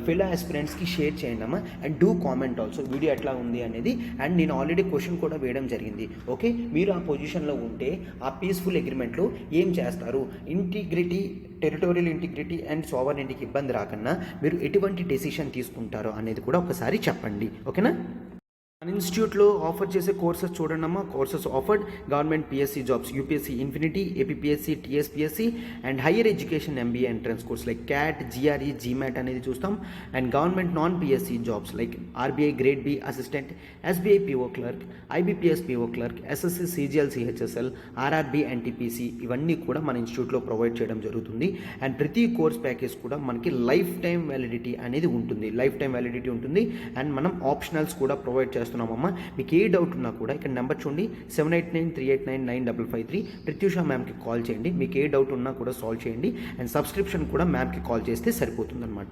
ఫెలో ఆస్పిరెంట్స్కి షేర్ చేయండి అమ్మా. And do comment also video ఎట్లా ఉంది అనేది. అండ్ నేను ఆల్రెడీ క్వశ్చన్ కూడా వేయడం జరిగింది. ఓకే, మీరు ఆ పొజిషన్లో ఉంటే ఆ పీస్ఫుల్ అగ్రిమెంట్లో ఏం చేస్తారు, ఇంటిగ్రిటీ, టెరిటోరియల్ ఇంటిగ్రిటీ అండ్ సావరెనిటీకి ఇబ్బంది రాకన్నా మీరు ఎటువంటి డెసిషన్ తీసుకుంటారో అనేది కూడా ఒకసారి చెప్పండి. ఓకేనా? మన ఇన్స్టిట్యూట్లో ఆఫర్ చేసే కోర్సెస్ చూడండి అమ్మా. Courses offered government PSC jobs, UPSC infinity, APPSC, TSPSC and higher education MBA entrance course like CAT, GRE, GMAT అనేది చూస్తాం. And government non PSC jobs like RBI grade B assistant, SBI PO clerk, IBPS PO clerk, SSC CGL CHSL, RRB, NTPC ఇవన్నీ కూడా మన ఇన్స్టిట్యూట్లో provide చేయడం జరుగుతుంది. And ప్రతి course package కూడా మనకి లైఫ్ టైం వ్యాలిడిటీ అనేది ఉంటుంది. లైఫ్ టైం వ్యాలిడిటీ ఉంటుంది. అండ్ మనం ఆప్షనల్స్ కూడా ప్రొవైడ్ చేస్తున్నామమ్మా. మీకు ఏ డౌట్ ఉన్నా కూడా ఇక్కడ నెంబర్ చూడండి, 7893899553 ప్రత్యూష మ్యామ్కి కాల్ చేయండి. మీకు ఏ డౌట్ ఉన్నా కూడా సాల్వ్ చేయండి. అండ్ సబ్స్క్రిప్షన్ కూడా మ్యామ్కి కాల్ చేస్తే సరిపోతుందన్నమాట.